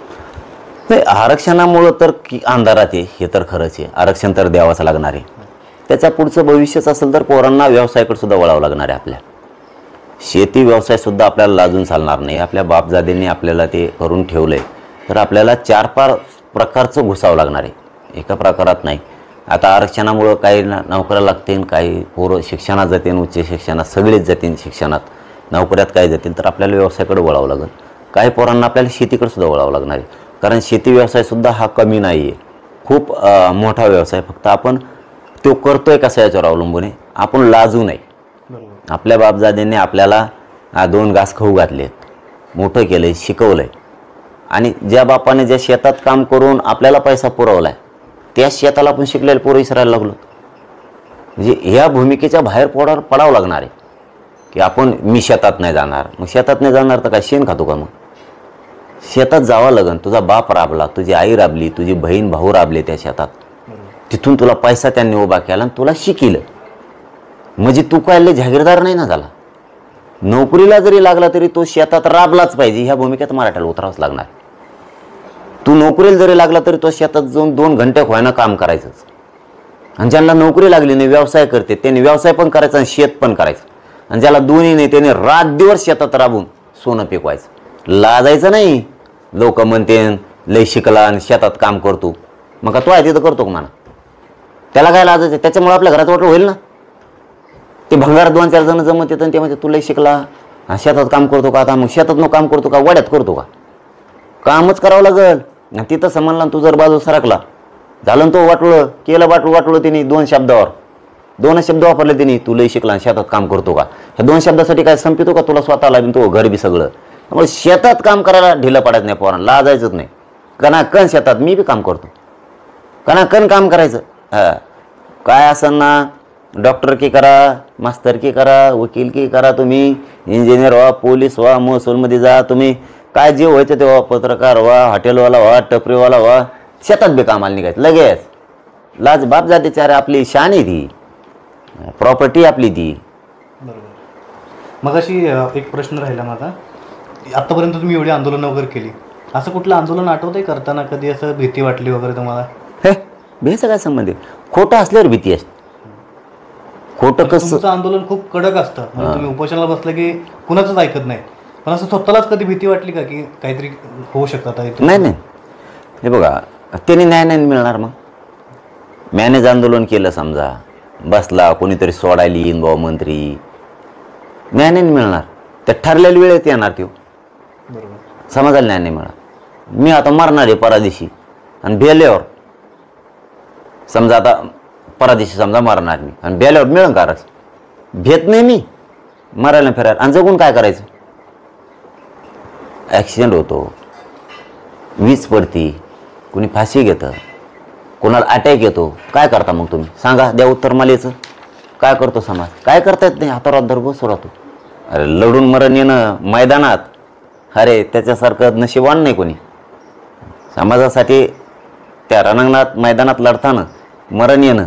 नाही, आरक्षणामुळं तर अंधारात आहे, हे तर खरंच आहे. आरक्षण तर द्यावंच लागणार आहे. त्याच्या पुढचं भविष्यच असेल तर पोरांना व्यवसायाकडे सुद्धा वळावं लागणार आहे. आपल्या शेती व्यवसायसुद्धा आपल्याला लाजून चालणार नाही. आपल्या बापजादेंनी आपल्याला ते करून ठेवलं आहे, तर आपल्याला 4-5 प्रकारचं घुसावं लागणार आहे, एका प्रकारात नाही. आता आरक्षणामुळं काही नोकऱ्या लागतील, काही पोरं शिक्षणात जातील, उच्च शिक्षणात सगळेच जातील, शिक्षणात नोकऱ्यात काय जातील, तर आपल्याला व्यवसायाकडे वळावं लागेल. काही पोरांना आपल्याला शेतीकडे सुद्धा वळावं लागणार आहे. कारण शेती व्यवसायसुद्धा हा कमी नाही आहे, खूप मोठा व्यवसाय. फक्त आपण तो करतोय कसा याच्यावर अवलंबून आहे. आपण लाजू नये. आपल्या बापजाद्यांनी आपल्याला 2 घास खाऊ घातलेत, मोठं केलं आहे, शिकवलं आहे. आणि ज्या बापाने ज्या शेतात काम करून आपल्याला पैसा पुरवला आहे, त्या शेताला आपण शिकलेलं पोरं विसरायला लागलो. म्हणजे ह्या भूमिकेच्या बाहेर पडावं लागणार आहे की आपण मी शेतात नाही जाणार. मग शेतात नाही जाणार तर काय शेण खातो का? मग शेतात जावं लागन. तुझा बाप राबला, तुझी आई राबली, तुझी बहीण भाऊ राबले त्या शेतात, तिथून तुला पैसा त्यांनी उभा केला आणि तुला शिकिलं. म्हणजे तू काय लय जागीरदार नाही ना झाला. नोकरीला जरी लागला तरी तो शेतात राबलाच पाहिजे, ह्या भूमिकेत मराठ्याला उतरावंच लागणार. तू नोकरीला जरी लागला तरी तो शेतात जाऊन 2 घंटे व्हायनं काम करायचंच. आणि ज्यांना नोकरी लागली नाही, व्यवसाय करते, त्यांनी व्यवसाय पण करायचा आणि शेत पण करायचं. आणि ज्याला दोन्ही नाही त्याने रात दिवस शेतात राबून सोनं पिकवायचं. लाजायचं नाही. लोक म्हणते लय शिकला आणि शेतात काम करतो, मग का तो आहे तिथं करतो का म्हणा? त्याला काय लाजायचं? त्याच्यामुळे आपल्या घरात वाटलं होईल ना. ते भंगार 2-4 जण जमत येतं आणि ते म्हणजे तू लय शिकला, शेतात काम करतो का? आता मग शेतात न काम करतो का, वड्यात करतो का? कामच करावं लागेल. तिथं समजला तू जर बाजू सरकला झालं, तो वाटलं केलं, वाटलं तिने 2 शब्दावर 2 शब्द वापरले तिने, तू लय शिकला शेतात काम करतो का? ह्या 2 शब्दासाठी काय संपितो का तुला स्वतःला बी, तो घर बी सगळं? त्यामुळे शेतात काम करायला ढिलं पडायचं नाही पोरांना, लाजायचंच नाही. कणाकण शेतात मी बी काम करतो, कणाकण काम करायचं. काय असं ना, डॉक्टर की करा, मास्तर की करा, वकील की करा, तुम्ही इंजिनियर व्हा, पोलीस व्हा, महसूलमध्ये जा, तुम्ही काय जे व्हायचं ते व्हा, पत्रकार व्हा, हॉटेलवाला व्हा, टपरीवाला व्हा, शेतात बी कामाला निघायचं लगेच. लाज बाप जाते चार, आपली शान आहे ती, प्रॉपर्टी आपली ती. बरोबर. मग अशी एक प्रश्न राहिला माझा, आतापर्यंत तुम्ही एवढी आंदोलनं वगैरे केली, असं कुठलं आंदोलन आठवतंय करताना कधी असं भीती वाटली वगैरे तुम्हाला? हे भीतीचा काय संबंध आहे? खोटं असल्यावर भीती असते. खोटं कसं? तुमचं आंदोलन खूप कडक असतं, म्हणजे तुम्ही उपोषणाला बसलं की कुणाचंच ऐकत नाही, पण असं स्वतःलाच कधी भीती वाटली का की काहीतरी होऊ शकतात? नाही. हे बघा, त्याने न्याय नाही मिळणार. मग मॅनेज आंदोलन केलं समजा, बसला कोणीतरी सोडायला येईन भाऊ मंत्री, न्याय नाही मिळणार. त्या ठरलेल्या वेळेत येणार तो, समाजाला न्याय नाही मिळणार. मी आता मरणार आहे परादिशी, आणि बेल्यावर समजा, आता परादिशी समजा मरणार मी, आणि बेल्यावर मिळून का आरक्षण? भेट नाही मी मरायला फिरायला, आणि जगून काय करायचं? ॲक्सिडेंट होतो, वीज पडती, कुणी फाशी घेतं, कोणाला अटॅक येतो, काय करता मग तुम्ही सांगा? द्या उत्तर मला याचं. काय करतो समाज? काय करता येत नाही, हातावर धर बसू राहतो. अरे लढून मरण येणं मैदानात, अरे त्याच्यासारखं नशिबान नाही कोणी. समाजासाठी त्या रणांगणात मैदानात लढताना मरण येणं,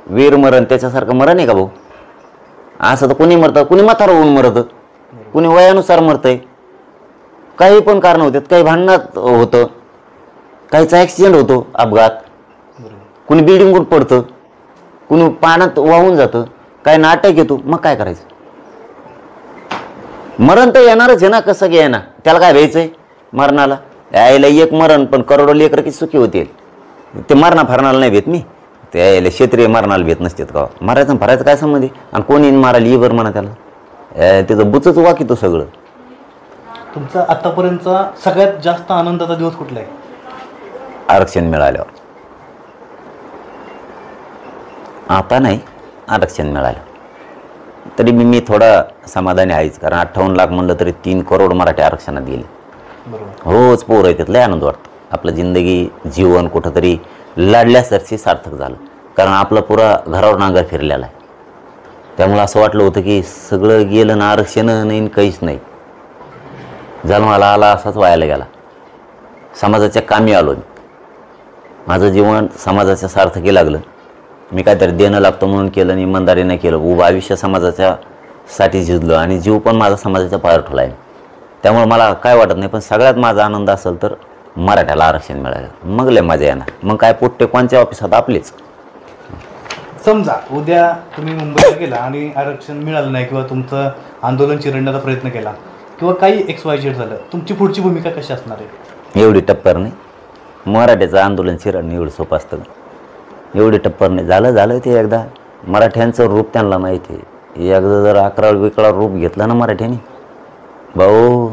वीर मरण, त्याच्यासारखं मरण आहे का भाऊ? असं तर कुणी मरतं, कुणी म्हातारं होऊन मरतं, कुणी वयानुसार मरतंय, काही पण कारण होतात, काही भांडणात होतं, काहीचा ॲक्सिडेंट होतो, अपघात, कुणी बिल्डिंगवर पडतं, कुणी पाण्यात वाहून जातं, काय नाटक येतो, मग काय करायचं? मरण तर येणारच आहे ना, कसं काय येणार? त्याला काय व्हायचंय मरणाला? यायला एक मरण, पण करोडो लेकरं किती सुखी होतील. ते मरणा फरणाला नाही भेट मी, ते यायला क्षेत्रीय मरणाला भेट नसतात का? मारायचं फरायचं काय संबंध आहे? आणि कोणी मारायला ये बरं म्हणा त्याला, त्याचं बुचच वाकितो सगळं. तुमचा आतापर्यंतचा सगळ्यात जास्त आनंदाचा दिवस कुठला आहे? आरक्षण मिळाल्यावर. आता नाही, आरक्षण मिळालं तरी मी थोडा समाधानी आहेच, कारण 58 लाख म्हणलं तरी 3 करोड मराठी आरक्षणात गेले. बरोबर. रोज पोर येतात, लय आनंद वाटतो. आपलं जिंदगी जीवन कुठंतरी लाडल्यासारखी सार्थक झालं, कारण आपलं पुरा घरावर नांगर फिरलेला आहे. त्यामुळे असं वाटलं होतं की सगळं गेलं ना, आरक्षण नाही काहीच नाही, जन्माला आला असाच व्हायला गेला. समाजाच्या कामी आलो मी, माझं जीवन समाजाच्या सार्थकी लागलं. मी काहीतरी देणं लागतं म्हणून केलं आणि इमानदारीने केलं. उभं आयुष्य समाजाच्या साठी झिजलो आणि जीव पण माझा समाजाच्या पायावर ठेवला आहे. त्यामुळे मला काय वाटत नाही, पण सगळ्यात माझा आनंद असेल तर मराठ्याला आरक्षण मिळालं, मग लय मजा येणार. मग काय पोट्टे कोणत्या ऑफिसात आपलेच. समजा उद्या तुम्ही मुंबईला गेला आणि आरक्षण मिळालं नाही किंवा तुमचं आंदोलन चिरडण्याचा प्रयत्न केला किंवा काही XYZ झालं, तुमची पुढची भूमिका कशी असणार आहे? एवढी टप्पर नाही, मराठ्याचं आंदोलन चिरडणं एवढं सोपं असतं का? एवढी टप्पर नाही. झालं ते एकदा. मराठ्यांचं रूप त्यांना माहिती आहे. एकदा जर 11 रूप घेतलं ना मराठ्याने, भाऊ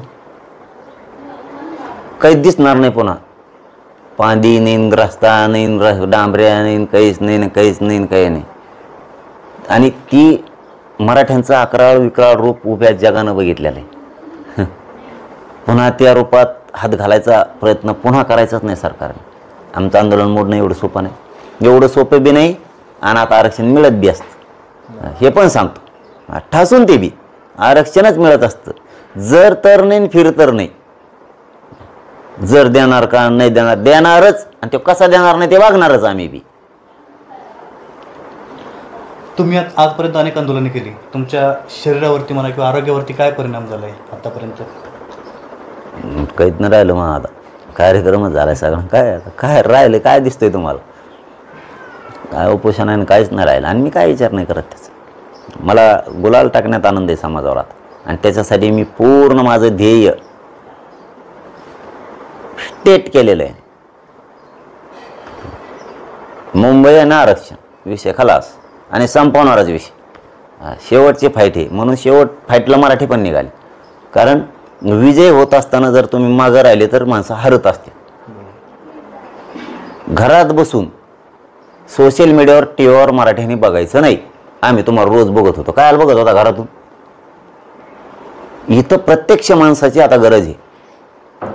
काहीच दिसणार नाही पुन्हा. पांदी नाही, रस्ता नाही, डांबऱ्या नाही, काहीच नाही, काही नाही. आणि ती मराठ्यांचं 11 रूप उभ्या जगानं बघितलेलं आहे. पुन्हा त्या रूपात हात घालायचा प्रयत्न पुन्हा करायचाच नाही सरकारने. आमचं आंदोलन मोडणं एवढं सोपं नाही, एवढं सोपं बी नाही. आणि आता आरक्षण मिळत बी असतं, हे पण सांगतो. ठासून ते बी आरक्षणच मिळत असतं. जर तर नाही, फिर तर नाही. जर देणार का नाही देणार, देणारच. आणि ते कसा देणार नाही ते वागणारच आम्ही बी. तुम्ही आजपर्यंत अनेक आंदोलने केली, तुमच्या शरीरावरती म्हणा किंवा आरोग्यावरती काय परिणाम झाला आहे आतापर्यंत? काहीच नाही राहिलं मग आता. कार्यक्रमच झालाय सगळं. काय राहिलं? काय दिसतंय तुम्हाला? काय उपोषण आहे, काहीच नाही राहिलं. आणि मी काय विचार नाही करत त्याचा. मला गुलाल टाकण्यात आनंद आहे समाजावर आता, आणि त्याच्यासाठी मी पूर्ण माझं ध्येय स्टेट केलेलं आहे. मुंबई आहे ना, आरक्षण विषय खलास आणि संपवणाराच विषय. शेवटची फाईट आहे, म्हणून शेवट फाईटला मराठी पण निघाली. कारण विजय होत असताना जर तुम्ही मागं राहिले तर माणसं हरत असते. घरात बसून सोशल मीडियावर टीव्हीवर मराठ्यांनी बघायचं नाही. आम्ही तुम्हाला रोज बघत होतो. काय बघत होता घरातून? इथं प्रत्यक्ष माणसाची आता गरज आहे.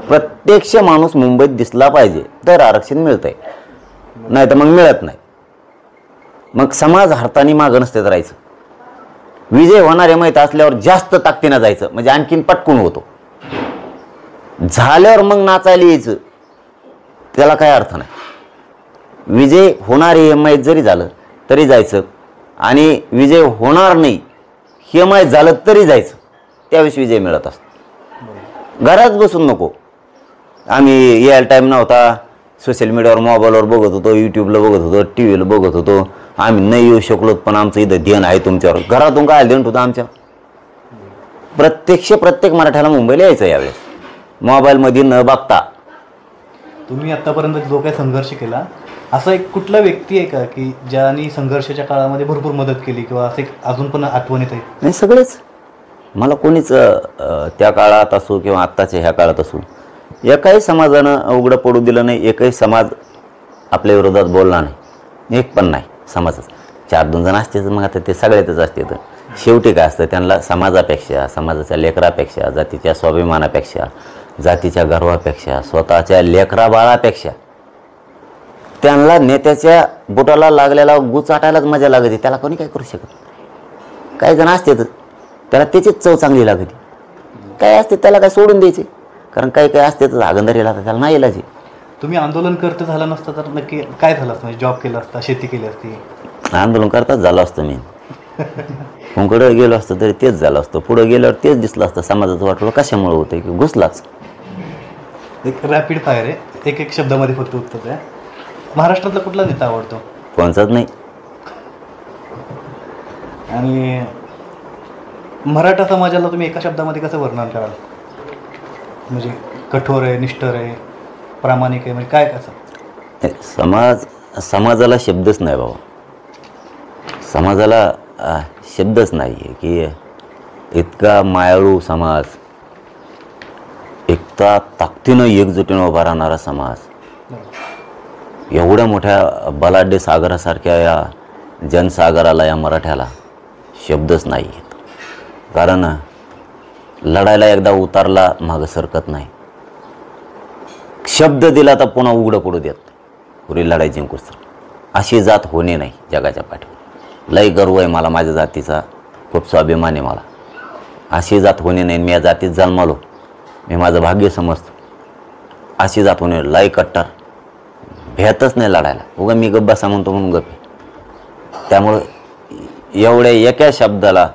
प्रत्यक्ष माणूस मुंबईत दिसला पाहिजे तर आरक्षण मिळतंय, नाही तर मग मिळत नाही. मग समाज हाताने मागं नसते राहायचं. विजय होणारे माहीत असल्यावर जास्त ताकदीनं जायचं, म्हणजे आणखीन पटकून होतो. झाल्यावर मग नाचायला यायचं, त्याला काय अर्थ नाही. विजय होणार हे माहीत जरी झालं तरी जायचं, आणि विजय होणार नाही हे माहीत झालं तरी जायचं. त्यावेळेस विजय मिळत असतो. घरात बसून नको. आम्ही यायला टाईम नव्हता, सोशल मीडियावर मोबाईलवर बघत होतो, यूट्यूबला बघत होतो, टी व्हीला बघत होतो. आम्ही नाही येऊ शकलो, पण आमचं इथं ध्यान आहे तुमच्यावर. घरातून काय ध्यान होतं आमच्या? प्रत्येक मराठ्याला मुंबईला यायचं यावेळेस, मोबाईलमध्ये न बघता. तुम्ही आतापर्यंत जो काही संघर्ष केला, असा एक कुठला व्यक्ती आहे का की ज्याने संघर्षाच्या काळामध्ये भरपूर मदत केली किंवा असं एक अजून पण आठवण येते? नाही, सगळेच. मला कोणीच त्या काळात असो किंवा आत्ताच्या ह्या काळात असो एकाही समाजानं उघडं पडू दिलं नाही. एकही समाज आपल्या विरोधात बोलला नाही, एक पण नाही समाजात. 4-2 जण असतेच, मग आता ते सगळ्यातच असते. तर शेवटी काय असतं, त्यांना समाजापेक्षा, समाजाच्या लेकरापेक्षा, जातीच्या स्वाभिमानापेक्षा, जातीच्या गर्वापेक्षा, स्वतःच्या लेकरा बाळापेक्षा त्यांना नेत्याच्या बुटाला लागलेला गुचाटायलाच मजा लागते. त्याला कोणी काय करू शकत? काही जण असते तर त्याला त्याचीच चव चांगली लागते. काय असते त्याला काय सोडून द्यायचे, कारण काही असते तर हागंदारी लागतात, त्याला नाही इलाज. तुम्ही आंदोलन करते झालं नसतं तर नक्की काय झालं असतं? म्हणजे जॉब केला असता, शेती केली असती? आंदोलन करताच झालं असतं मी. पुढं गेलो असतं तरी तेच झालं असतं, पुढं गेल्यावर तेच दिसलं असतं. समाजाचं वाटलं कशामुळे होतं की घुसलाच. एक रॅपिड फायर आहे, एक शब्दामध्ये फक्त उत्तर आहे. महाराष्ट्रातला कुठला नेता आवडतो? कोणचाच नाही. आणि मराठा समाजाला तुम्ही एका शब्दामध्ये कसं वर्णन कराल? म्हणजे कठोर आहे, निष्ठर आहे, प्रामाणिक आहे, म्हणजे काय कसं? समाजाला शब्दच नाही बाबा. समाजाला शब्दच नाही आहे की इतका मायाळू समाज, एकता ताकदीनं एकजुटीनं उभा राहणारा समाज, एवढ्या मोठ्या बलाढ्य सागरासारख्या या जनसागराला, या मराठ्याला शब्दच नाही आहेत. कारण लढायला एकदा उतारला मागं सरकत नाही. शब्द दिला तर पुन्हा उघडं पडू देत, पुरी लढाई जिंकूच. अशी जात होणे नाही जगाच्या पाठीवर. लई गर्व आहे मला माझ्या जातीचा, खूप स्वाभिमान आहे मला. अशी जात होणे नाही. मी या जातीत जन्मालो, मी माझं भाग्य समजतो. अशी जात होणे लई कट्टर, भेटच नाही लढायला. उगा मी गप्प बसा म्हणतो म्हणून गप्पे. त्यामुळं एवढ्या एका शब्दाला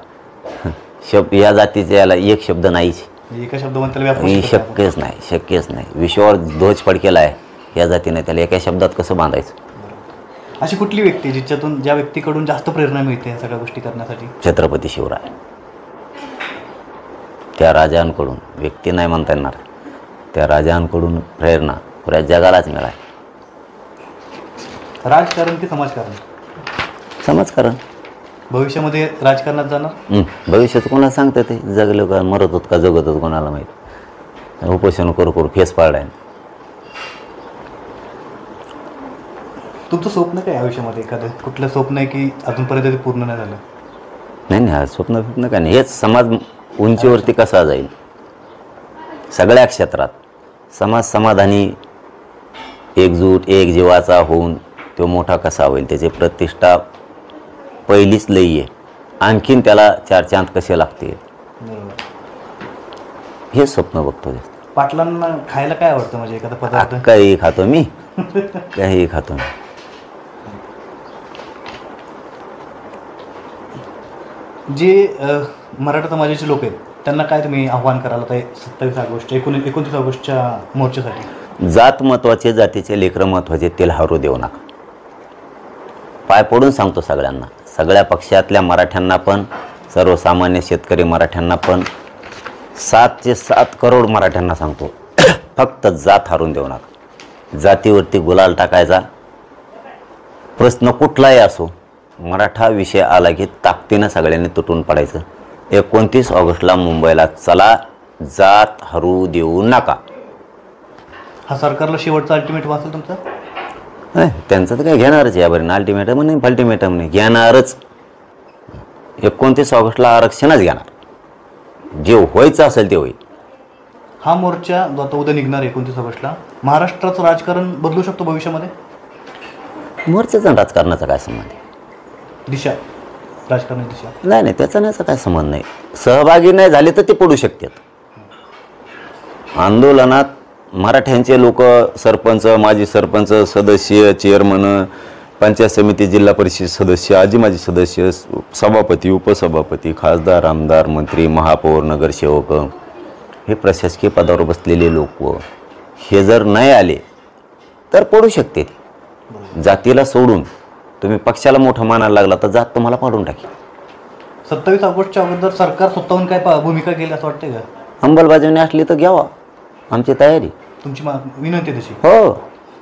या जातीच्या याला एक शब्द नाहीच. एका शब्दामध्ये शक्यच नाही, शक्यच नाही. विश्वावर ध्वज फडकेला आहे या जातीने, त्याला एका शब्दात कसं बांधायचं? अशी कुठली व्यक्ती जिच्यातून, ज्या व्यक्तीकडून जास्त प्रेरणा मिळते या सगळ्या गोष्टी करण्यासाठी? छत्रपती शिवराय. त्या राजांकडून, व्यक्ती नाही म्हणता येणार, त्या राजांकडून प्रेरणा पुऱ्या जगालाच मिळाली. राजकारण की समाजकारण? समाजकारण. भविष्यामध्ये राजकारणात जाणार? भविष्यात कोणाला सांगतं ते? जगलो का, मरत होत का, जगत होत कोणाला माहीत. उपोषण करू फेस पाडाय. तुमचं स्वप्न काय आयुष्यामध्ये? एखादं कुठलं स्वप्न आहे की अजूनपर्यंत ते पूर्ण नाही झालं? नाही, स्वप्न काय नाही. हेच समाज उंचीवरती कसा जाईल सगळ्या क्षेत्रात. समाज समाधानी, एकजूट, एक जीवाचा होऊन तो मोठा कसा होईल, त्याची प्रतिष्ठा पहिलीच लई आहे. आणखीन त्याला 4 चांद कसे लागतील हे स्वप्न बघतो. पाटलांना खायला काय आवडतं? म्हणजे एखादा पदार्थ? काही खातो मी, काही खातो मी. जे मराठा समाजाचे लोक आहेत त्यांना काय तुम्ही आव्हान कराल आता 27 ऑगस्ट 29 ऑगस्टच्या मोर्चासाठी? जात महत्वाचे, जातीचे लेकरं महत्वाचे, तेल हरू देऊ नका. पाय पडून सांगतो सगळ्यांना, सगळ्या पक्षातल्या मराठ्यांना पण, सर्वसामान्य शेतकरी मराठ्यांना पण, 7 ते 7 करोड मराठ्यांना सांगतो, फक्त जात हारून देऊ नका. जातीवरती गुलाल टाकायचा प्रश्न कुठलाही असो, मराठा विषय आला की ताकदीनं सगळ्यांनी तुटून पडायचं. 29 ऑगस्टला मुंबईला चला, जात हरू देऊ नका. हा सरकारला शेवटचा अल्टिमेटम असेल तुमचा? नाही, त्यांचं तर काय घेणारच यावरील अल्टिमेटम नाही, फल्टिमेटम नाही, घेणारच. 29 ऑगस्टला आरक्षणच घेणार. जे व्हायचं असेल ते होईल. हा मोर्चा जो आता उद्या निघणार 29 ऑगस्टला, महाराष्ट्राचं राजकारण बदलू शकतो भविष्यामध्ये? मोर्चाचा राजकारणाचा काय संबंध आहे? दिशा, राजकारणाची दिशा? नाही, त्याचा नाही काय संबंध नाही. सहभागी नाही झाले तर ते पडू शकतात. आंदोलनात मराठ्यांचे लोक, सरपंच, माजी सरपंच, सदस्य, चेअरमन, पंचायत समिती, जिल्हा परिषद सदस्य, आजी माजी सदस्य, सभापती, उपसभापती, खासदार, आमदार, मंत्री, महापौर, नगरसेवक, हे प्रशासकीय पदावर बसलेले लोक हे जर नाही आले तर पडू शकते. जातीला सोडून तुम्ही पक्षाला मोठं मानायला लागला तर जात तुम्हाला पाडून टाकेल. 27 ऑगस्टच्या अगोदर सरकार स्वतःहून काय भूमिका केली असं वाटतं का? अंमलबजावणी असली तर घ्यावा, आमची तयारी. तुमची विनंती तशी? हो.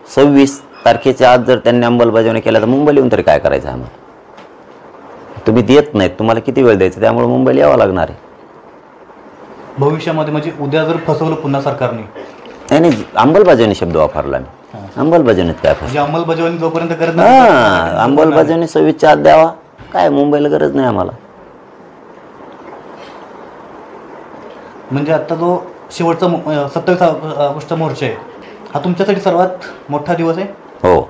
26 तारखेच्या आज जर त्यांनी अंमलबजावणी केल्या तर मुंबईला येऊन तरी काय करायचं आम्हाला? तुम्ही देत नाहीत, तुम्हाला किती वेळ द्यायचा, त्यामुळे मुंबईला यावं लागणार आहे. भविष्यामध्ये म्हणजे उद्या जर फसवलं पुन्हा सरकारने? नाही, अंमलबजावणी शब्द वापरला मी. अंमलबजावणीत काय फसवलं? अंमलबजावणी जोपर्यंत करत नाही, अंमलबजावणी 26च्या आत द्यावा. काय मुंबईला गरज नाही आम्हाला. म्हणजे आता जो शेवटचा 27 ऑगस्टचा मोर्चा आहे हा तुमच्यासाठी सर्वात मोठा दिवस आहे? हो.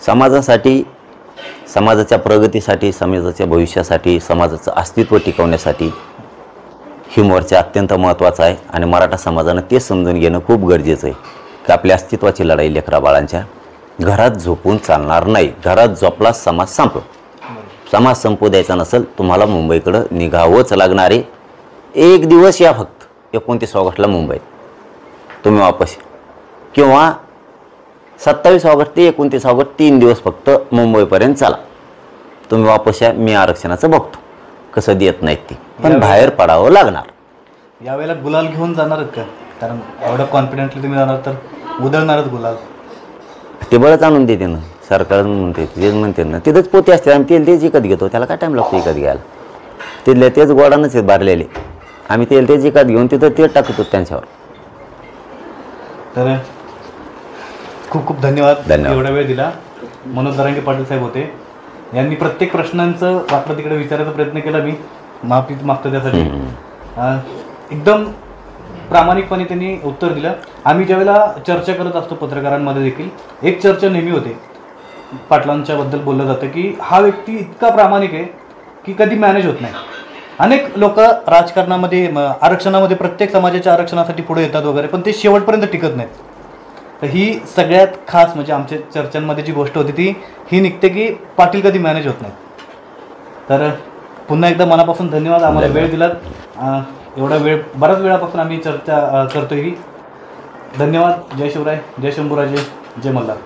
समाजासाठी, समाजाच्या प्रगतीसाठी, समाजाच्या भविष्यासाठी, समाजाचं अस्तित्व टिकवण्यासाठी ही मोर्चा अत्यंत महत्त्वाचा आहे. आणि मराठा समाजानं ते समजून घेणं खूप गरजेचं आहे की आपल्या अस्तित्वाची लढाई लेकरा बाळांच्या घरात झोपून चालणार नाही. घरात झोपला समाज संपला. समाज संपू द्यायचा नसेल तुम्हाला मुंबईकडं निघावंच लागणार आहे. एक दिवस या फक्त 29 ऑगस्टला मुंबईत तुम्ही वापस या. किंवा 27 ऑगस्ट ते 29 ऑगस्ट 3 दिवस फक्त मुंबईपर्यंत चला. तुम्ही वापस या. मी आरक्षणाचं बघतो कसं देत नाहीत ती, पण बाहेर पडावं लागणार. यावेळेला गुलाल घेऊन जाणारच का? कारण एवढं कॉन्फिडेंटली तुम्ही जाणार तर उधळणारच गुलाल. ते बरंच आणून देते ना सरकार म्हणते, तेच म्हणते ना. तिथंच पोते असते आम्ही तेच विकत घेतो. त्याला काय टाईम लागतो विकत घ्यायला? तिथले तेच गोडानंच आहेत भरलेले. आम्ही तेच विकत घेऊन तिथं तेच टाकतो त्यांच्यावर. तर खूप खूप धन्यवाद. धन्यवाद. एवढा वेळ दिला. मनोज दरांगे पाटील साहेब होते. यांनी प्रत्येक प्रश्नांचं वाकडं तिकडे विचारायचा प्रयत्न केला. मी माफी मागतो त्यासाठी. एकदम प्रामाणिकपणे त्यांनी उत्तर दिलं. आम्ही ज्यावेळेला चर्चा करत असतो पत्रकारांमध्ये देखील एक चर्चा नेहमी होते. पाटलांच्या बद्दल बोललं जातं की हा व्यक्ती इतका प्रामाणिक आहे की कधी मॅनेज होत नाही. अनेक लोक राजकारणामध्ये आरक्षणामध्ये प्रत्येक समाजाच्या आरक्षणासाठी पुढे येतात वगैरे, पण ते शेवटपर्यंत टिकत नाहीत. तर ही सगळ्यात खास म्हणजे आमच्या चर्चांमध्ये जी गोष्ट होती ती ही निघते की पाटील कधी मॅनेज होत नाहीत. तर पुन्हा एकदा मनापासून धन्यवाद. आम्हाला वेळ दिलात. एवढा वेळ बऱ्याच वेळापासून आम्ही चर्चा करतोय ही. धन्यवाद. जय शिवराय, जय शंभूराजे, जय मल्हार.